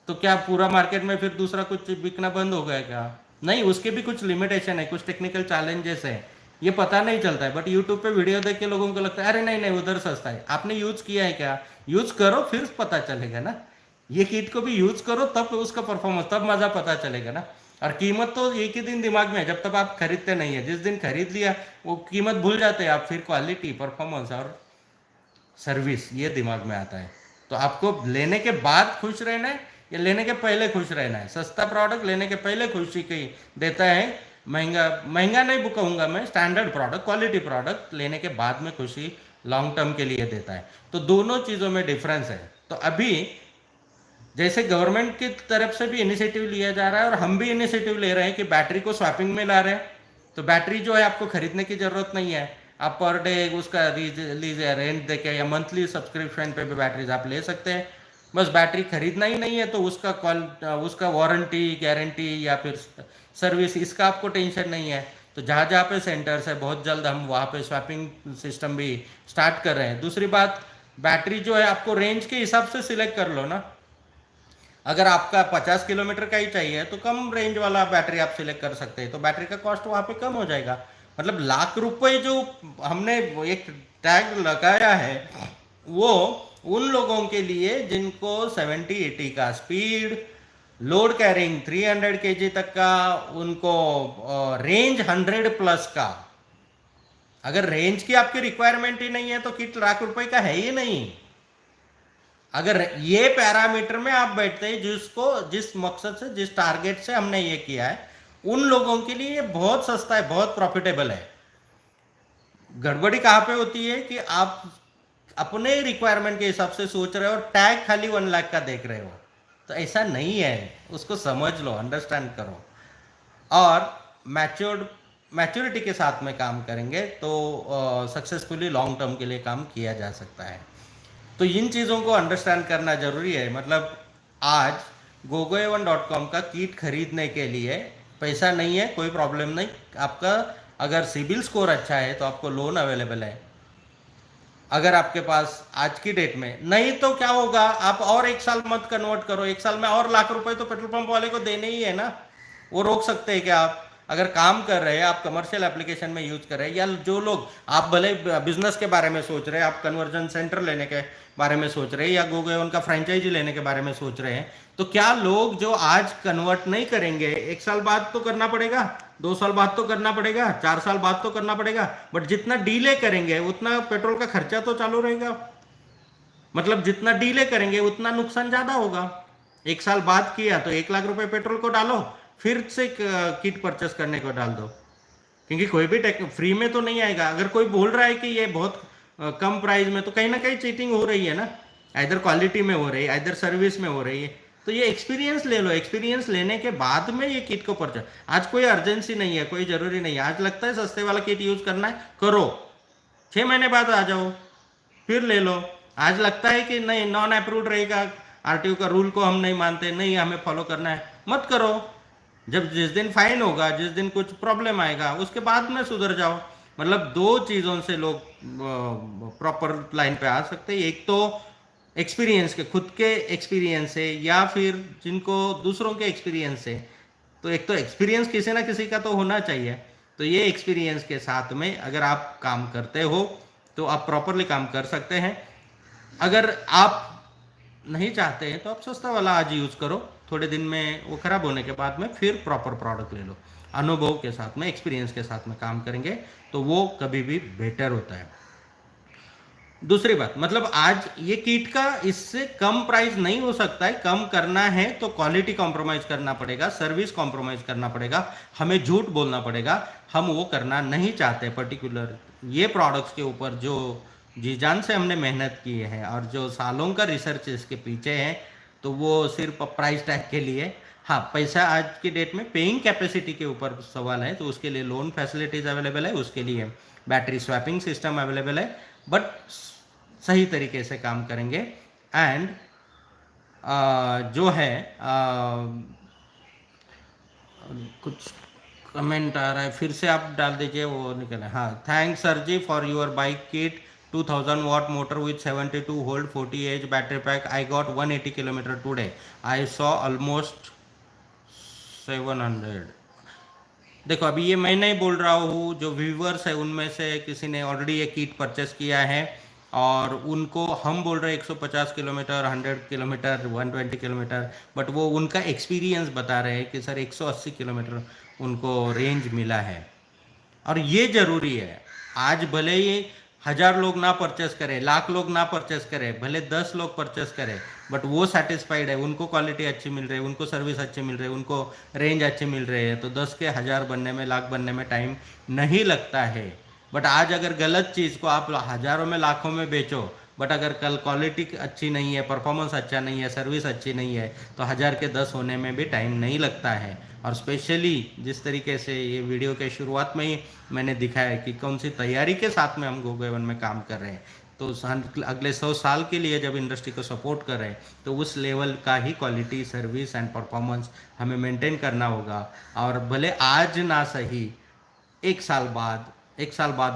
तो क्या पूरा मार्केट में फिर दूसरा कुछ बिकना बंद हो गया क्या? नहीं, उसके भी कुछ लिमिटेशन है, कुछ टेक्निकल चैलेंजेस है, ये पता नहीं चलता है। बट यूट्यूब पे वीडियो देख के लोगों को लगता है अरे नहीं नहीं उधर सस्ता है। आपने यूज किया है क्या? यूज करो फिर पता चलेगा ना। ये किट को भी यूज करो तब उसका परफॉर्मेंस, तब मजा पता चलेगा ना। और कीमत तो एक ही दिन दिमाग में है जब तक आप खरीदते नहीं है। जिस दिन खरीद लिया वो कीमत भूल जाते हैं आप, फिर क्वालिटी, परफॉर्मेंस और सर्विस, ये दिमाग में आता है। तो आपको लेने के बाद खुश रहना है या लेने के पहले खुश रहना है? सस्ता प्रोडक्ट लेने के पहले खुशी की देता है, महंगा महंगा नहीं कहूँगा मैं, स्टैंडर्ड प्रोडक्ट, क्वालिटी प्रोडक्ट लेने के बाद में खुशी लॉन्ग टर्म के लिए देता है। तो दोनों चीज़ों में डिफरेंस है। तो अभी जैसे गवर्नमेंट की तरफ से भी इनिशिएटिव लिया जा रहा है और हम भी इनिशिएटिव ले रहे हैं कि बैटरी को स्वैपिंग में ला रहे हैं। तो बैटरी जो है आपको खरीदने की जरूरत नहीं है, आप पर डे उसका लीजिए रेंट देके या मंथली सब्सक्रिप्शन पे भी बैटरीज आप ले सकते हैं। बस बैटरी खरीदना ही नहीं है, तो उसका वारंटी गारंटी या फिर सर्विस, इसका आपको टेंशन नहीं है। तो जहाँ जहाँ पे सेंटर्स है, बहुत जल्द हम वहाँ पे स्वैपिंग सिस्टम भी स्टार्ट कर रहे हैं। दूसरी बात, बैटरी जो है आपको रेंज के हिसाब से सिलेक्ट कर लो ना। अगर आपका 50 किलोमीटर का ही चाहिए तो कम रेंज वाला बैटरी आप सिलेक्ट कर सकते हैं, तो बैटरी का कॉस्ट वहाँ पे कम हो जाएगा। मतलब लाख रुपए जो हमने एक टैग लगाया है, वो उन लोगों के लिए जिनको 70-80 का स्पीड, लोड कैरिंग 300 kg तक का, उनको रेंज 100 प्लस का। अगर रेंज की आपकी रिक्वायरमेंट ही नहीं है तो किट लाख रुपए का है ही नहीं। अगर ये पैरामीटर में आप बैठते हैं, जिस मकसद से, जिस टारगेट से हमने ये किया है, उन लोगों के लिए ये बहुत सस्ता है, बहुत प्रॉफिटेबल है। गड़बड़ी कहां पे होती है कि आप अपने रिक्वायरमेंट के हिसाब से सोच रहे हो और टैग खाली 1 लाख का देख रहे हो। तो ऐसा नहीं है, उसको समझ लो, अंडरस्टैंड करो, और मैच्योरिटी के साथ में काम करेंगे तो सक्सेसफुली लॉन्ग टर्म के लिए काम किया जा सकता है। तो इन चीज़ों को अंडरस्टैंड करना जरूरी है। मतलब आज gogoa1.com का किट खरीदने के लिए पैसा नहीं है, कोई प्रॉब्लम नहीं। आपका अगर सिबिल स्कोर अच्छा है तो आपको लोन अवेलेबल है। अगर आपके पास आज की डेट में नहीं, तो क्या होगा, आप और 1 साल मत कन्वर्ट करो, 1 साल में और लाख रुपए तो पेट्रोल पंप वाले को देने ही है ना। वो रोक सकते हैं क्या? आप अगर काम कर रहे हैं, आप कमर्शियल एप्लीकेशन में यूज कर रहे हैं, या जो लोग, आप भले बिजनेस के बारे में सोच रहे हैं, आप कन्वर्जन सेंटर लेने के बारे में सोच रहे हैं, या गोगोआ उनका फ्रेंचाइजी लेने के बारे में सोच रहे हैं, तो क्या लोग जो आज कन्वर्ट नहीं करेंगे, 1 साल बाद तो करना पड़ेगा, 2 साल बाद तो करना पड़ेगा, 4 साल बाद तो करना पड़ेगा, बट जितना डीले करेंगे उतना पेट्रोल का खर्चा तो चालू रहेगा। मतलब जितना डीले करेंगे उतना नुकसान ज्यादा होगा। 1 साल बाद किया तो 1 लाख रुपए पेट्रोल को डालो, फिर से किट परचेस करने को डाल दो, क्योंकि कोई भी फ्री में तो नहीं आएगा। अगर कोई बोल रहा है कि ये बहुत कम प्राइस में, तो कहीं ना कहीं चीटिंग हो रही है ना, इधर क्वालिटी में हो रही है, इधर सर्विस में हो रही है। तो ये एक्सपीरियंस ले लो, एक्सपीरियंस लेने के बाद में ये किट को परचेस। आज कोई अर्जेंसी नहीं है, कोई जरूरी नहीं है। आज लगता है सस्ते वाला किट यूज करना है, करो, 6 महीने बाद आ जाओ फिर ले लो। आज लगता है कि नहीं, नॉन अप्रूव्ड रहेगा, आरटीओ का रूल को हम नहीं मानते, नहीं हमें फॉलो करना है, मत करो। जिस दिन फाइन होगा, जिस दिन कुछ प्रॉब्लम आएगा, उसके बाद में सुधर जाओ। मतलब 2 चीज़ों से लोग प्रॉपर लाइन पे आ सकते हैं। एक तो एक्सपीरियंस के, खुद के एक्सपीरियंस से, या फिर जिनको दूसरों के एक्सपीरियंस से। तो एक तो एक्सपीरियंस किसी ना किसी का तो होना चाहिए। तो ये एक्सपीरियंस के साथ में अगर आप काम करते हो तो आप प्रॉपरली काम कर सकते हैं। अगर आप नहीं चाहते हैं तो आप सस्ता वाला आज यूज़ करो, थोड़े दिन में वो खराब होने के बाद में फिर प्रॉपर प्रोडक्ट ले लो। अनुभव के साथ में, एक्सपीरियंस के साथ में काम करेंगे तो वो कभी भी बेटर होता है। दूसरी बात, मतलब आज ये किट का इससे कम प्राइस नहीं हो सकता है। कम करना है तो क्वालिटी कॉम्प्रोमाइज करना पड़ेगा, सर्विस कॉम्प्रोमाइज करना पड़ेगा, हमें झूठ बोलना पड़ेगा। हम वो करना नहीं चाहते। पर्टिकुलर ये प्रोडक्ट्स के ऊपर जो जी जान से हमने मेहनत की है और जो सालों का रिसर्च इसके पीछे है, तो वो सिर्फ प्राइस टैग के लिए। हाँ, पैसा आज की डेट में पेइंग कैपेसिटी के ऊपर सवाल है, तो उसके लिए लोन फैसिलिटीज अवेलेबल है, उसके लिए बैटरी स्वैपिंग सिस्टम अवेलेबल है, बट सही तरीके से काम करेंगे। एंड जो है कुछ कमेंट आ रहा है, फिर से आप डाल दीजिए, वो निकले। हाँ, thanks sir ji for your bike kit, 2000 watt motor with 72 volt 40 ah battery pack. I got 180 kilometer today. I saw almost 700. देखो, अभी ये मैं नहीं बोल रहा हूँ, जो व्यूवर्स है उनमें से किसी ने ऑलरेडी ये किट परचेस किया है और उनको हम बोल रहे हैं 150 किलोमीटर, 100 किलोमीटर, 120 किलोमीटर, बट वो उनका एक्सपीरियंस बता रहे हैं कि सर 180 किलोमीटर उनको रेंज मिला है। और ये ज़रूरी है। आज भले ही 1000 लोग ना परचेस करें, लाख लोग ना परचेस करें, भले 10 लोग परचेस करें, बट वो सेटिस्फाइड है, उनको क्वालिटी अच्छी मिल रही है, उनको सर्विस अच्छी मिल रही है, उनको रेंज अच्छी मिल रही है, तो 10 के 1000 बनने में, लाख बनने में टाइम नहीं लगता है। बट आज अगर गलत चीज़ को आप हज़ारों में लाखों में बेचो, बट अगर कल क्वालिटी अच्छी नहीं है, परफॉर्मेंस अच्छा नहीं है, सर्विस अच्छी नहीं है, तो 1000 के 10 होने में भी टाइम नहीं लगता है। और स्पेशली जिस तरीके से ये वीडियो के शुरुआत में ही मैंने दिखाया कि कौन सी तैयारी के साथ में हम GoGo में काम कर रहे हैं, तो अगले 100 साल के लिए जब इंडस्ट्री को सपोर्ट कर रहे हैं, तो उस लेवल का ही क्वालिटी, सर्विस एंड परफॉर्मेंस हमें मेंटेन करना होगा। और भले आज ना सही, 1 साल बाद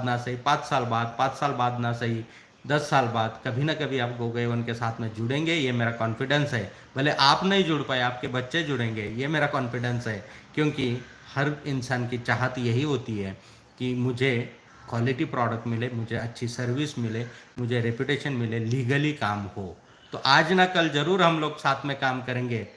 ना सही, 5 साल बाद, 5 साल बाद ना सही, 10 साल बाद कभी ना कभी आप GoGo के साथ में जुड़ेंगे, ये मेरा कॉन्फिडेंस है। भले आप नहीं जुड़ पाए, आपके बच्चे जुड़ेंगे, ये मेरा कॉन्फिडेंस है, क्योंकि हर इंसान की चाहत यही होती है कि मुझे क्वालिटी प्रोडक्ट मिले, मुझे अच्छी सर्विस मिले, मुझे रेपुटेशन मिले, लीगली काम हो। तो आज ना कल ज़रूर हम लोग साथ में काम करेंगे।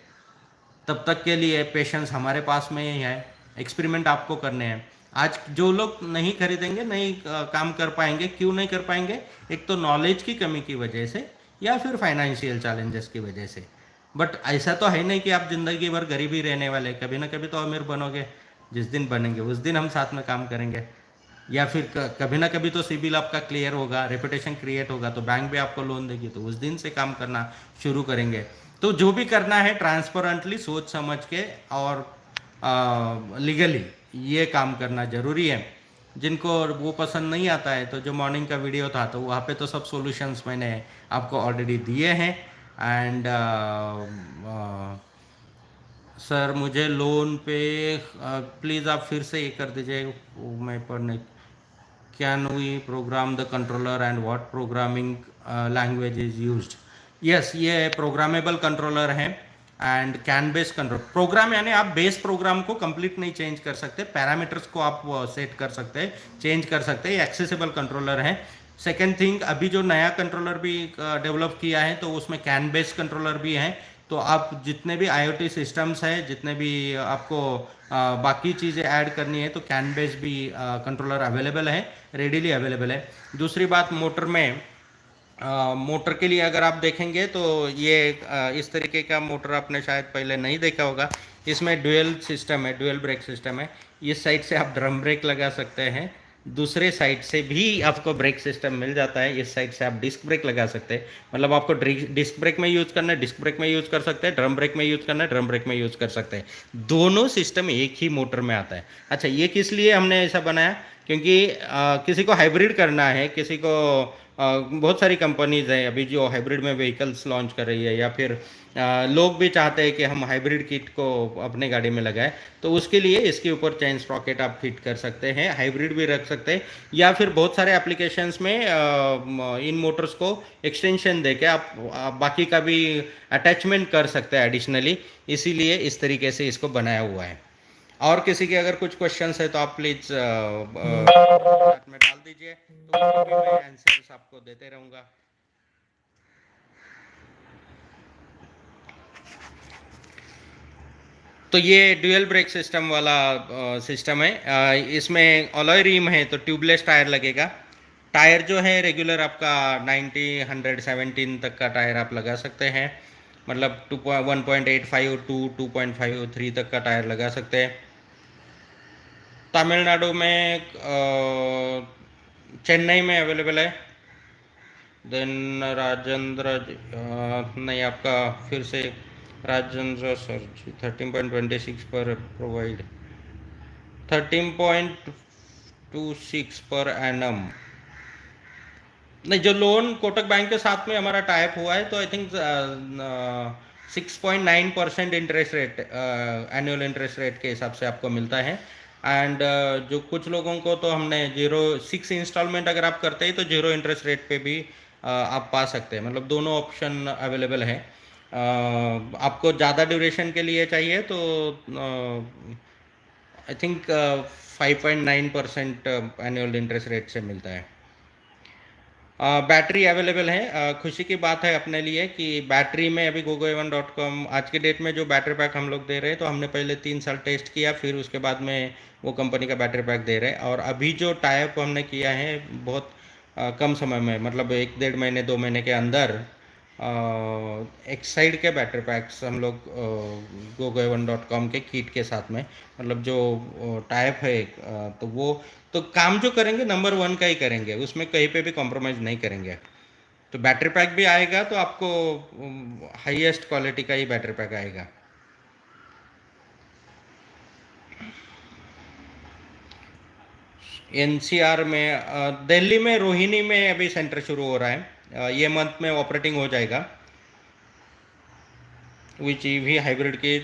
तब तक के लिए पेशेंस हमारे पास में ही है, एक्सपेरिमेंट आपको करने हैं। आज जो लोग नहीं खरीदेंगे, नहीं काम कर पाएंगे, क्यों नहीं कर पाएंगे? एक तो नॉलेज की कमी की वजह से, या फिर फाइनेंशियल चैलेंजेस की वजह से। बट ऐसा तो है नहीं कि आप ज़िंदगी भर गरीब ही रहने वाले, कभी ना कभी तो अमीर बनोगे। जिस दिन बनेंगे उस दिन हम साथ में काम करेंगे। या फिर कभी ना कभी तो सिबिल आपका क्लियर होगा, रेपुटेशन क्रिएट होगा, तो बैंक भी आपको लोन देगी, तो उस दिन से काम करना शुरू करेंगे। तो जो भी करना है ट्रांसपेरेंटली, सोच समझ के और लीगली ये काम करना ज़रूरी है। जिनको वो पसंद नहीं आता है, तो जो मॉर्निंग का वीडियो था, तो वहाँ पे तो सब सॉल्यूशंस मैंने आपको ऑलरेडी दिए हैं। एंड सर मुझे लोन पे प्लीज़ आप फिर से ये कर दीजिए, मैं पढ़ने, can we program the controller and what programming language is used? Yes, ये प्रोग्रामेबल कंट्रोलर है and can base control program, यानी आप बेस प्रोग्राम को कंप्लीट नहीं चेंज कर सकते, पैरामीटर्स को आप सेट कर सकते हैं, चेंज कर सकते हैं, एक्सेसिबल कंट्रोलर है। सेकेंड थिंग, अभी जो नया कंट्रोलर भी डेवलप किया है, तो उसमें कैन बेस कंट्रोलर भी है। तो आप जितने भी IoT सिस्टम्स हैं, जितने भी आपको बाकी चीज़ें ऐड करनी है, तो कैन बेस भी कंट्रोलर अवेलेबल है, रेडीली अवेलेबल है। दूसरी बात, मोटर में मोटर के लिए अगर आप देखेंगे तो ये इस तरीके का मोटर आपने शायद पहले नहीं देखा होगा। इसमें ड्यूअल सिस्टम है, ड्यूअल ब्रेक सिस्टम है। इस साइड से आप ड्रम ब्रेक लगा सकते हैं, दूसरे साइड से भी आपको ब्रेक सिस्टम मिल जाता है। इस साइड से आप डिस्क ब्रेक लगा सकते हैं, मतलब आपको डिस्क ब्रेक में यूज़ करना है, डिस्क ब्रेक में यूज़ कर सकते हैं, ड्रम ब्रेक में यूज़ करना है, ड्रम ब्रेक में यूज़ कर सकते हैं। दोनों सिस्टम एक ही मोटर में आता है। अच्छा, ये किस लिए हमने ऐसा बनाया? क्योंकि किसी को हाइब्रिड करना है, किसी को बहुत सारी कंपनीज हैं अभी जो हाइब्रिड में व्हीकल्स लॉन्च कर रही है, या फिर लोग भी चाहते हैं कि हम हाइब्रिड किट को अपने गाड़ी में लगाएं, तो उसके लिए इसके ऊपर चेन स्प्रॉकेट आप फिट कर सकते हैं, हाइब्रिड भी रख सकते हैं, या फिर बहुत सारे एप्लीकेशंस में इन मोटर्स को एक्सटेंशन देके आप बाकी का भी अटैचमेंट कर सकते हैं एडिशनली। इसीलिए इस तरीके से इसको बनाया हुआ है। और किसी के अगर कुछ क्वेश्चंस है तो आप प्लीज चैट में डाल दीजिए, तो उसके भी मैं आंसर्स आपको देते रहूंगा। तो ये ड्यूअल ब्रेक सिस्टम वाला सिस्टम है। इसमें अलॉय रिम है, तो ट्यूबलेस टायर लगेगा। टायर जो है रेगुलर आपका 90, 117 तक का टायर आप लगा सकते हैं, मतलब 1.85 टू 2.53 तक का टायर लगा सकते हैं। तमिलनाडु में चेन्नई में अवेलेबल है। देन राजेंद्र नहीं, आपका फिर से राजेंद्र सर जी 13.26 पर प्रोवाइड, 13.26 पर एनम। नहीं, जो लोन कोटक बैंक के साथ में हमारा टाइप हुआ है, तो I think 6.9% interest rate, annual interest rate के हिसाब से आपको मिलता है। एंड जो कुछ लोगों को तो हमने 0.6 इंस्टॉलमेंट अगर आप करते हैं, तो 0 इंटरेस्ट रेट पे भी आप पा सकते हैं, मतलब दोनों ऑप्शन अवेलेबल है। आपको ज़्यादा ड्यूरेशन के लिए चाहिए तो I think 5.9% annual interest rate से मिलता है। बैटरी अवेलेबल है। खुशी की बात है अपने लिए कि बैटरी में अभी gogoevan.com आज के डेट में जो बैटरी पैक हम लोग दे रहे हैं, तो हमने पहले 3 साल टेस्ट किया, फिर उसके बाद में वो कंपनी का बैटरी पैक दे रहे हैं। और अभी जो टाइप हमने किया है, बहुत कम समय में, मतलब 1 डेढ़ महीने 2 महीने के अंदर एक्साइड के बैटरी पैक्स हम लोग gogo1.com के किट के साथ में, मतलब जो टाइप है एक, तो वो तो काम जो करेंगे नंबर 1 का ही करेंगे, उसमें कहीं पे भी कॉम्प्रोमाइज़ नहीं करेंगे। तो बैटरी पैक भी आएगा तो आपको हाईएस्ट क्वालिटी का ही बैटरी पैक आएगा। एनसीआर में दिल्ली में रोहिणी में अभी सेंटर शुरू हो रहा है, ये मंथ में ऑपरेटिंग हो जाएगा। विच ईवी हाइब्रिड के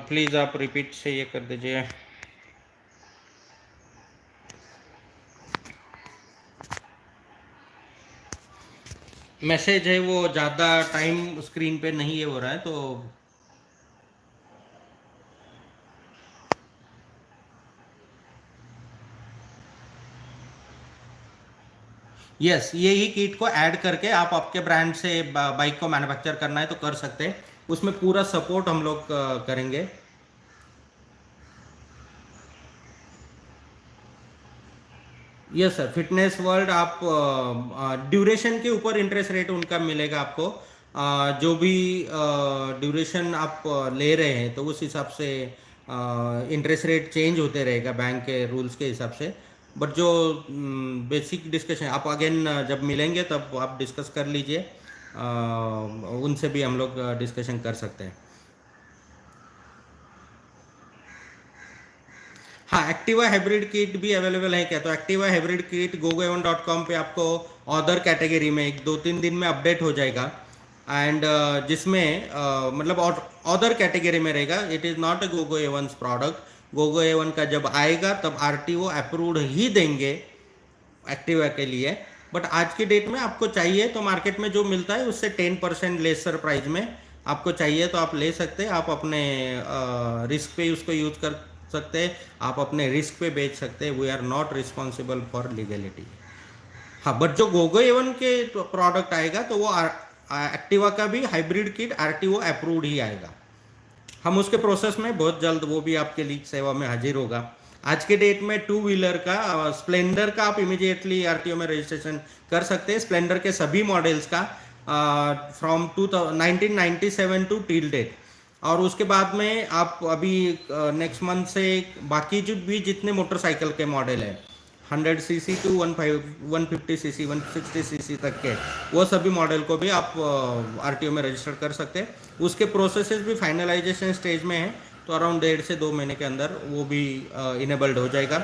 प्लीज़ आप रिपीट से ये कर दीजिए। मैसेज है वो ज़्यादा टाइम स्क्रीन पे नहीं ये हो रहा है, तो यस, यही किट को ऐड करके आप आपके ब्रांड से बाइक को मैन्युफैक्चर करना है तो कर सकते हैं, उसमें पूरा सपोर्ट हम लोग करेंगे। यस सर, फिटनेस वर्ल्ड आप ड्यूरेशन के ऊपर इंटरेस्ट रेट उनका मिलेगा आपको, जो भी ड्यूरेशन आप ले रहे हैं तो उस हिसाब से इंटरेस्ट रेट चेंज होते रहेगा बैंक के रूल्स के हिसाब से। बट जो बेसिक डिस्कशन आप अगेन जब मिलेंगे तब आप डिस्कस कर लीजिए, उनसे भी हम लोग डिस्कशन कर सकते हैं। हाँ, एक्टिवा हाइब्रिड किट भी अवेलेबल है क्या? तो एक्टिवा हाइब्रिड किट gogo1.com पे आपको अदर कैटेगरी में 1 2 3 दिन में अपडेट हो जाएगा, एंड जिसमें मतलब अदर कैटेगरी में रहेगा। It is not a Gogo A1 product. Gogo A1 का जब आएगा तब आरटीओ अप्रूव्ड ही देंगे एक्टिवा के लिए। बट आज की डेट में आपको चाहिए तो मार्केट में जो मिलता है उससे 10% लेसर प्राइस में आपको चाहिए तो आप ले सकते हैं। आप अपने रिस्क पे उसको यूज कर सकते हैं, आप अपने रिस्क पे बेच सकते हैं। We are not responsible for legality. हाँ, बट जो गोगो एवन के प्रोडक्ट आएगा तो वो एक्टिवा का भी हाइब्रिड किट आरटीओ अप्रूव्ड ही आएगा। हम उसके प्रोसेस में बहुत जल्द वो भी आपके लिए सेवा में हाजिर होगा। आज के डेट में 2 व्हीलर का स्प्लेंडर का आप इमीडिएटली आरटीओ में रजिस्ट्रेशन कर सकते हैं, स्प्लेंडर के सभी मॉडल्स का फ्रॉम 1997 टू टिल डेट। और उसके बाद में आप अभी नेक्स्ट मंथ से बाकी जो भी जितने मोटरसाइकिल के मॉडल है 100 सीसी टू 150 सीसी 160 सीसी तक के, वो सभी मॉडल को भी आप आरटीओ में रजिस्टर कर सकते हैं। उसके प्रोसेसेस भी फाइनलाइजेशन स्टेज में है, तो अराउंड 1.5 से 2 महीने के अंदर वो भी इनेबल्ड हो जाएगा।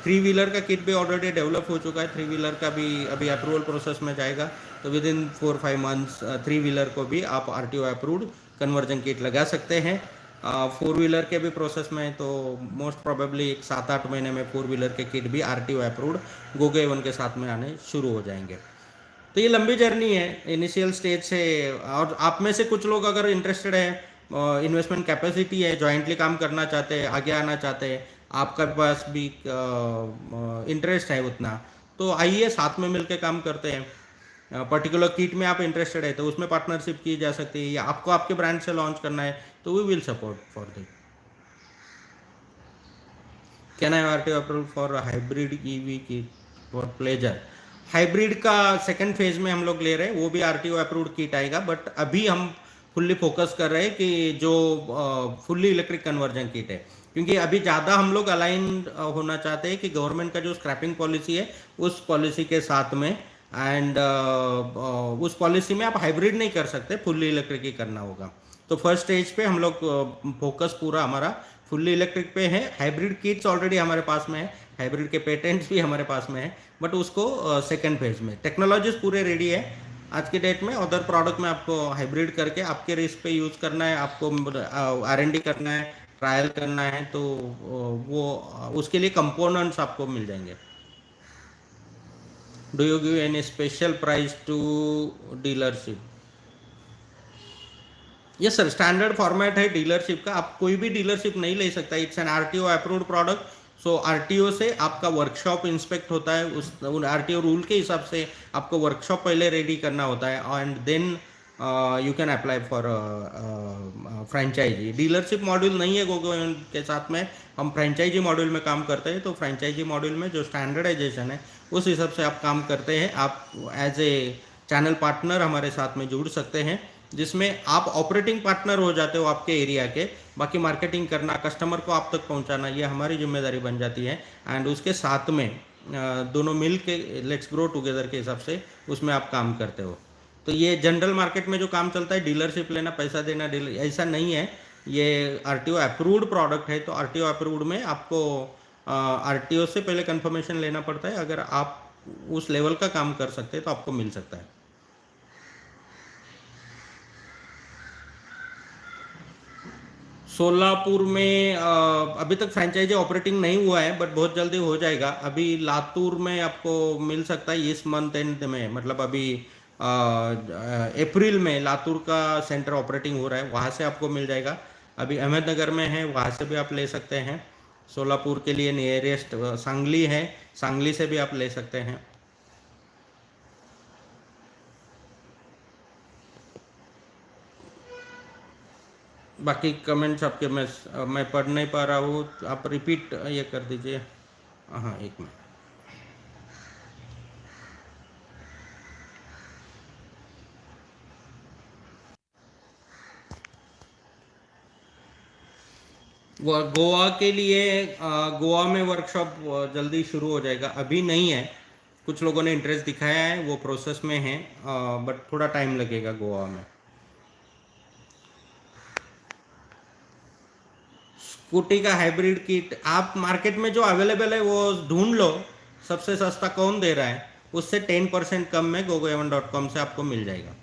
3 व्हीलर का किट भी ऑलरेडी डेवलप हो चुका है, 3 व्हीलर का भी अभी अप्रूवल प्रोसेस में जाएगा। तो विद इन 4-5 मंथ्स 3 व्हीलर को भी आप आरटीओ अप्रूव्ड कन्वर्जन किट लगा सकते हैं। 4 व्हीलर के भी प्रोसेस में, तो मोस्ट प्रोबेबली 7-8 महीने में 4 व्हीलर के किट भी आरटीओ अप्रूव्ड गोगो एवन के साथ में आने शुरू हो जाएंगे। तो ये लंबी जर्नी है इनिशियल स्टेज से। और आप में से कुछ लोग अगर इंटरेस्टेड है, इन्वेस्टमेंट कैपेसिटी है, जॉइंटली काम करना चाहते हैं, आगे आना चाहते हैं, आपका पास भी इंटरेस्ट है उतना, तो आइए साथ में मिलकर काम करते हैं। पर्टिकुलर किट में आप इंटरेस्टेड है तो उसमें पार्टनरशिप की जा सकती है, या आपको आपके ब्रांड से लॉन्च करना है तो we will support for that. Can I RTO approve for hybrid EV kit for pleasure? Hybrid का सेकंड फेज में हम लोग ले रहे हैं, वो भी आरटीओ अप्रूव्ड किट आएगा। बट अभी हम फुल्ली फोकस कर रहे हैं कि जो फुल्ली इलेक्ट्रिक कन्वर्जन किट है, क्योंकि अभी ज़्यादा हम लोग अलाइन होना चाहते हैं कि गवर्नमेंट का जो स्क्रैपिंग पॉलिसी है उस पॉलिसी के साथ में, एंड उस पॉलिसी में आप हाइब्रिड नहीं कर सकते, फुल्ली इलेक्ट्रिक ही करना होगा। तो फर्स्ट स्टेज पे हम लोग फोकस पूरा हमारा फुल्ली इलेक्ट्रिक पे है। हाइब्रिड किट्स ऑलरेडी हमारे पास में है, हाइब्रिड के पेटेंट्स भी हमारे पास में है, बट उसको सेकंड फेज में टेक्नोलॉजीज पूरे रेडी है। आज के डेट में अदर प्रोडक्ट में आपको हाइब्रिड करके आपके रिस्क पे यूज़ करना है, आपको आर&डी करना है, ट्रायल करना है, तो वो उसके लिए कंपोनेंट्स आपको मिल जाएंगे। Do you give any special price to dealership? Yes sir, standard format है डीलरशिप का, आप कोई भी डीलरशिप नहीं ले सकता। It's an RTO approved product. So RTO से आपका वर्कशॉप इंस्पेक्ट होता है, उस आरटीओ रूल के हिसाब से आपको वर्कशॉप पहले रेडी करना होता है, and then you can apply for franchisee. Dealership module नहीं है गोगोवन के साथ में, हम फ्रेंचाइजी मॉड्यूल में काम करते हैं। तो फ्रेंचाइजी मॉड्यूल में जो स्टैंडर्डाइजेशन है उस हिसाब से आप काम करते हैं। आप एज ए चैनल पार्टनर हमारे साथ में जुड़ सकते हैं, जिसमें आप ऑपरेटिंग पार्टनर हो जाते हो आपके एरिया के। बाकी मार्केटिंग करना, कस्टमर को आप तक पहुंचाना, ये हमारी जिम्मेदारी बन जाती है। एंड उसके साथ में दोनों मिल के लेट्स ग्रो टुगेदर के हिसाब से उसमें आप काम करते हो। तो ये जनरल मार्केट में जो काम चलता है, डीलरशिप लेना, पैसा देना, डीलर, ऐसा नहीं है। ये आरटीओ अप्रूव्ड प्रोडक्ट है। तो आरटीओ अप्रूव्ड में आपको आरटीओ से पहले कंफर्मेशन लेना पड़ता है। अगर आप उस लेवल का काम कर सकते हैं तो आपको मिल सकता है। सोलापुर में अभी तक फ्रेंचाइजी ऑपरेटिंग नहीं हुआ है, बट बहुत जल्दी हो जाएगा। अभी लातूर में आपको मिल सकता है इस मंथ एंड में, मतलब अभी अप्रैल में लातूर का सेंटर ऑपरेटिंग हो रहा है, वहाँ से आपको मिल जाएगा। अभी अहमदनगर में है, वहाँ से भी आप ले सकते हैं। सोलापुर के लिए नियरेस्ट सांगली है, सांगली से भी आप ले सकते हैं। बाकी कमेंट्स आपके मैं पढ़ नहीं पा रहा हूँ, आप रिपीट ये कर दीजिए। हाँ, एक मिनट। गोवा के लिए गोवा में वर्कशॉप जल्दी शुरू हो जाएगा, अभी नहीं है। कुछ लोगों ने इंटरेस्ट दिखाया है, वो प्रोसेस में है, बट थोड़ा टाइम लगेगा गोवा में। स्कूटी का हाइब्रिड किट आप मार्केट में जो अवेलेबल है वो ढूंढ लो, सबसे सस्ता कौन दे रहा है, उससे 10% कम में gogoevan.com से आपको मिल जाएगा।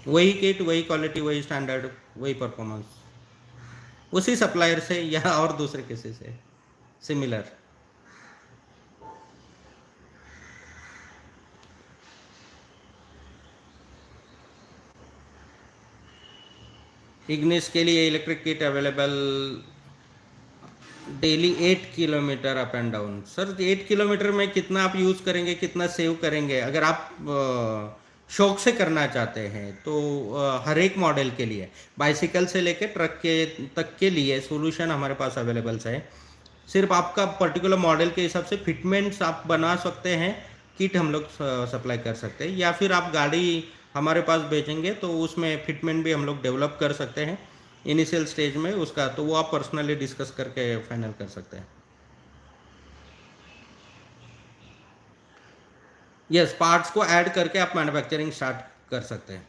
वही किट, वही क्वालिटी, वही स्टैंडर्ड, वही परफॉर्मेंस, उसी सप्लायर से या और दूसरे किसी से सिमिलर। इग्निस के लिए electric kit available daily 8 kilometre up and down. Sir 8 kilometre में कितना आप यूज़ करेंगे, कितना सेव करेंगे? अगर आप शौक से करना चाहते हैं तो हर एक मॉडल के लिए, बाइसिकल से लेकर ट्रक के तक के लिए सोल्यूशन हमारे पास अवेलेबल्स है। सिर्फ आपका पर्टिकुलर मॉडल के हिसाब से फिटमेंट्स आप बना सकते हैं, किट हम लोग सप्लाई कर सकते हैं, या फिर आप गाड़ी हमारे पास भेजेंगे तो उसमें फिटमेंट भी हम लोग डेवलप कर सकते हैं इनिशियल स्टेज में उसका, तो वो आप पर्सनली डिस्कस करके फाइनल कर सकते हैं। यस, पार्ट्स को ऐड करके आप मैन्युफैक्चरिंग स्टार्ट कर सकते हैं।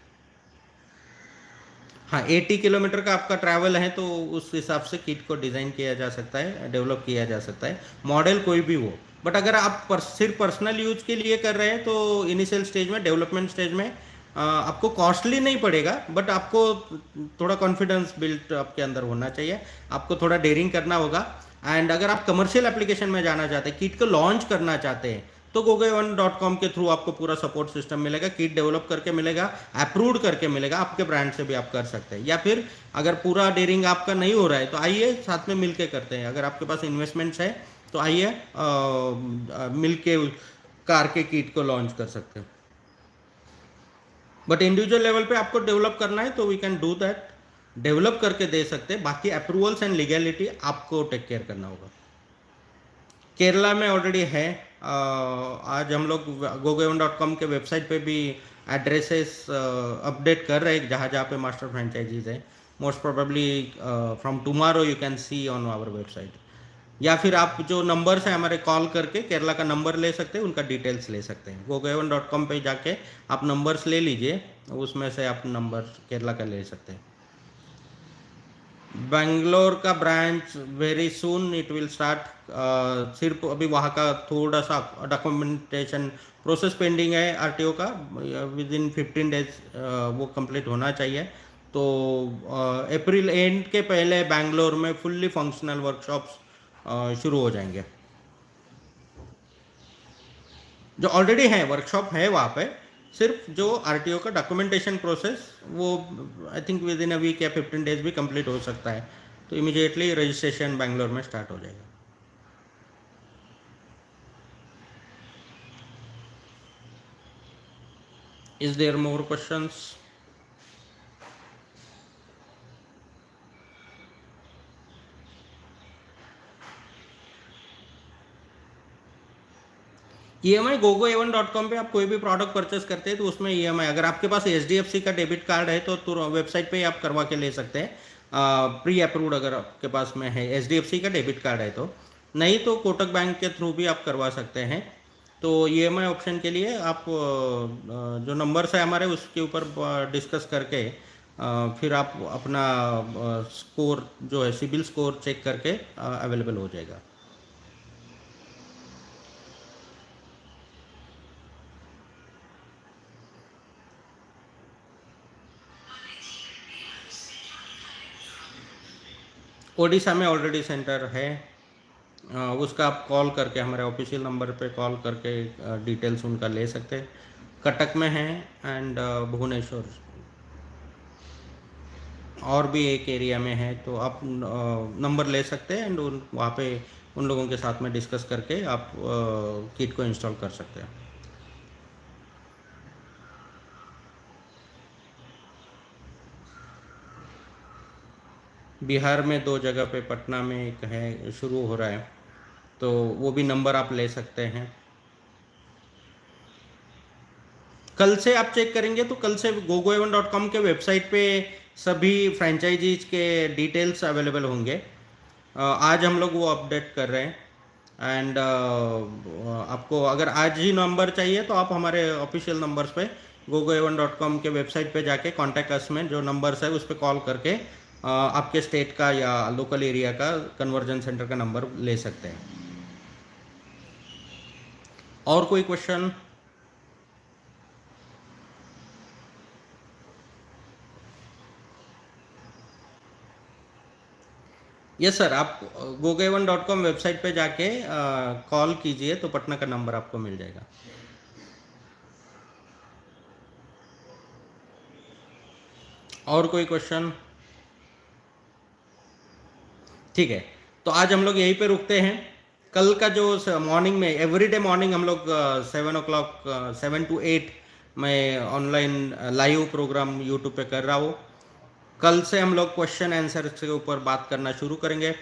हाँ, 80 किलोमीटर का आपका ट्रैवल है तो उस हिसाब से किट को डिज़ाइन किया जा सकता है, डेवलप किया जा सकता है, मॉडल कोई भी हो। बट अगर आप सिर्फ पर्सनल यूज के लिए कर रहे हैं तो इनिशियल स्टेज में, डेवलपमेंट स्टेज में आपको कॉस्टली नहीं पड़ेगा, बट आपको थोड़ा कॉन्फिडेंस बिल्ट आपके अंदर होना चाहिए, आपको थोड़ा डेयरिंग करना होगा। एंड अगर आप कमर्शियल एप्लीकेशन में जाना चाहते हैं, किट को लॉन्च करना चाहते हैं, तो gogoevan.com के थ्रू आपको पूरा सपोर्ट सिस्टम मिलेगा, किट डेवलप करके मिलेगा, अप्रूव्ड करके मिलेगा, आपके ब्रांड से भी आप कर सकते हैं। या फिर अगर पूरा डेयरिंग आपका नहीं हो रहा है तो आइए साथ में मिलके करते हैं। अगर आपके पास इन्वेस्टमेंट्स है तो आइए मिलके कार के किट को लॉन्च कर सकते हैं। बट इंडिविजुअल लेवल पे आपको डेवलप करना है तो we can do that, develop करके दे सकते हैं। बाकी अप्रूवल्स एंड लीगैलिटी आपको टेक केयर करना होगा। केरला में ऑलरेडी है। आज हम लोग gogoevan.com के वेबसाइट पे भी एड्रेसेस अपडेट कर रहे हैं जहाँ जहाँ पे मास्टर फ्रेंचाइजीज है। Most probably from tomorrow you can see on our website. या फिर आप जो नंबर्स हैं हमारे, कॉल करके केरला का नंबर ले सकते हैं, उनका डिटेल्स ले सकते हैं। gogoevan.com पे जाके आप नंबर्स ले लीजिए, उसमें से आप नंबर केरला का ले सकते हैं। बेंगलोर का branch very soon it will start. सिर्फ अभी वहाँ का थोड़ा सा डॉक्यूमेंटेशन प्रोसेस पेंडिंग है आरटीओ का, विद इन 15 डेज वो कंप्लीट होना चाहिए। तो अप्रैल एंड के पहले बेंगलोर में फुल्ली फंक्शनल वर्कशॉप्स शुरू हो जाएंगे। जो ऑलरेडी है वर्कशॉप है वहाँ पे, सिर्फ जो आरटीओ का डॉक्यूमेंटेशन प्रोसेस वो I think within a week या 15 डेज भी कंप्लीट हो सकता है। तो इमीडिएटली रजिस्ट्रेशन बेंगलोर में स्टार्ट हो जाएगा। Is there more questions? EMI gogoa1.com पे आप कोई भी प्रोडक्ट परचेस करते हैं तो उसमें EMI, अगर आपके पास HDFC का डेबिट कार्ड है तो वेबसाइट पे ही आप करवा के ले सकते हैं, प्री अप्रूव्ड अगर आपके पास में है HDFC का डेबिट कार्ड है तो, नहीं तो कोटक बैंक के थ्रू भी आप करवा सकते हैं। तो EMI ऑप्शन के लिए आप जो नंबर्स है हमारे उसके ऊपर डिस्कस करके फिर आप अपना स्कोर जो है सिबिल स्कोर चेक करके अवेलेबल हो जाएगा। ओडिशा में ऑलरेडी सेंटर है, उसका आप कॉल करके हमारे ऑफिशियल नंबर पे कॉल करके डिटेल्स उनका ले सकते हैं। कटक में है एंड भुवनेश्वर और भी एक एरिया में है, तो आप नंबर ले सकते हैं एंड वहाँ पे उन लोगों के साथ में डिस्कस करके आप किट को इंस्टॉल कर सकते हैं। बिहार में 2 जगह पे, पटना में एक है शुरू हो रहा है, तो वो भी नंबर आप ले सकते हैं। कल से आप चेक करेंगे तो कल से gogoa1.com के वेबसाइट पे सभी फ्रेंचाइजीज के डिटेल्स अवेलेबल होंगे। आज हम लोग वो अपडेट कर रहे हैं एंड आपको अगर आज ही नंबर चाहिए तो आप हमारे ऑफिशियल नंबर्स पे gogoa1.com के वेबसाइट पे जाके कॉन्टैक्ट अस में जो नंबर्स है उस पर कॉल करके आपके स्टेट का या लोकल एरिया का कन्वर्जन सेंटर का नंबर ले सकते हैं। और कोई क्वेश्चन? यस सर, आप gogoa1.com वेबसाइट पे जाके कॉल कीजिए तो पटना का नंबर आपको मिल जाएगा। और कोई क्वेश्चन? ठीक है, तो आज हम लोग यहीं पे रुकते हैं। कल का जो मॉर्निंग में एवरीडे मॉर्निंग हम लोग 7 o'clock 7 to 8 मैं ऑनलाइन लाइव प्रोग्राम यूट्यूब पे कर रहा हूँ। कल से हम लोग क्वेश्चन आंसर के ऊपर बात करना शुरू करेंगे।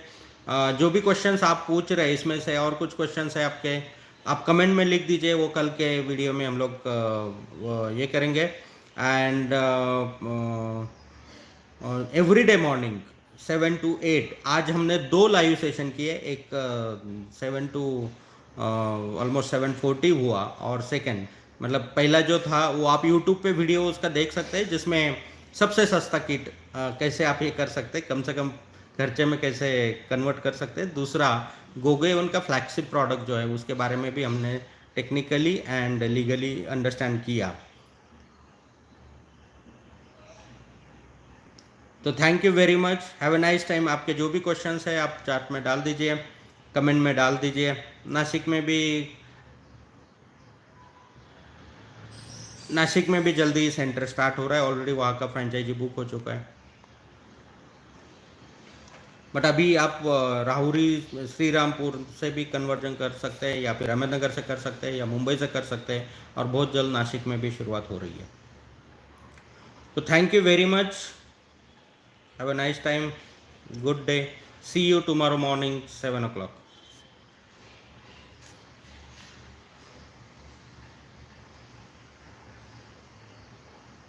जो भी क्वेश्चंस आप पूछ रहे हैं इसमें से और कुछ क्वेश्चंस है आपके, आप कमेंट में लिख दीजिए, वो कल के वीडियो में हम लोग ये करेंगे। एंड एवरीडे मॉर्निंग 7 to 8 आज हमने 2 लाइव सेशन किए, एक 7 to ऑलमोस्ट 7:40 हुआ और सेकंड मतलब पहला जो था वो आप यूट्यूब पे वीडियो उसका देख सकते हैं जिसमें सबसे सस्ता किट कैसे आप ये कर सकते हैं, कम से कम खर्चे में कैसे कन्वर्ट कर सकते हैं। दूसरा gogoa1 का फ्लैगशिप प्रोडक्ट जो है उसके बारे में भी हमने टेक्निकली एंड लीगली अंडरस्टैंड किया। तो thank you very much, have a nice time. आपके जो भी क्वेश्चंस है आप चैट में डाल दीजिए, कमेंट में डाल दीजिए। नासिक में भी जल्दी सेंटर स्टार्ट हो रहा है, ऑलरेडी वहाँ का फ्रेंचाइजी बुक हो चुका है। बट अभी आप राहुरी श्री रामपुर से भी कन्वर्जन कर सकते हैं या फिर अहमदनगर से कर सकते हैं या मुंबई से कर सकते हैं और बहुत जल्द नासिक में भी शुरुआत हो रही है। तो thank you very much, have a nice time, good day, see you tomorrow morning 7 o'clock।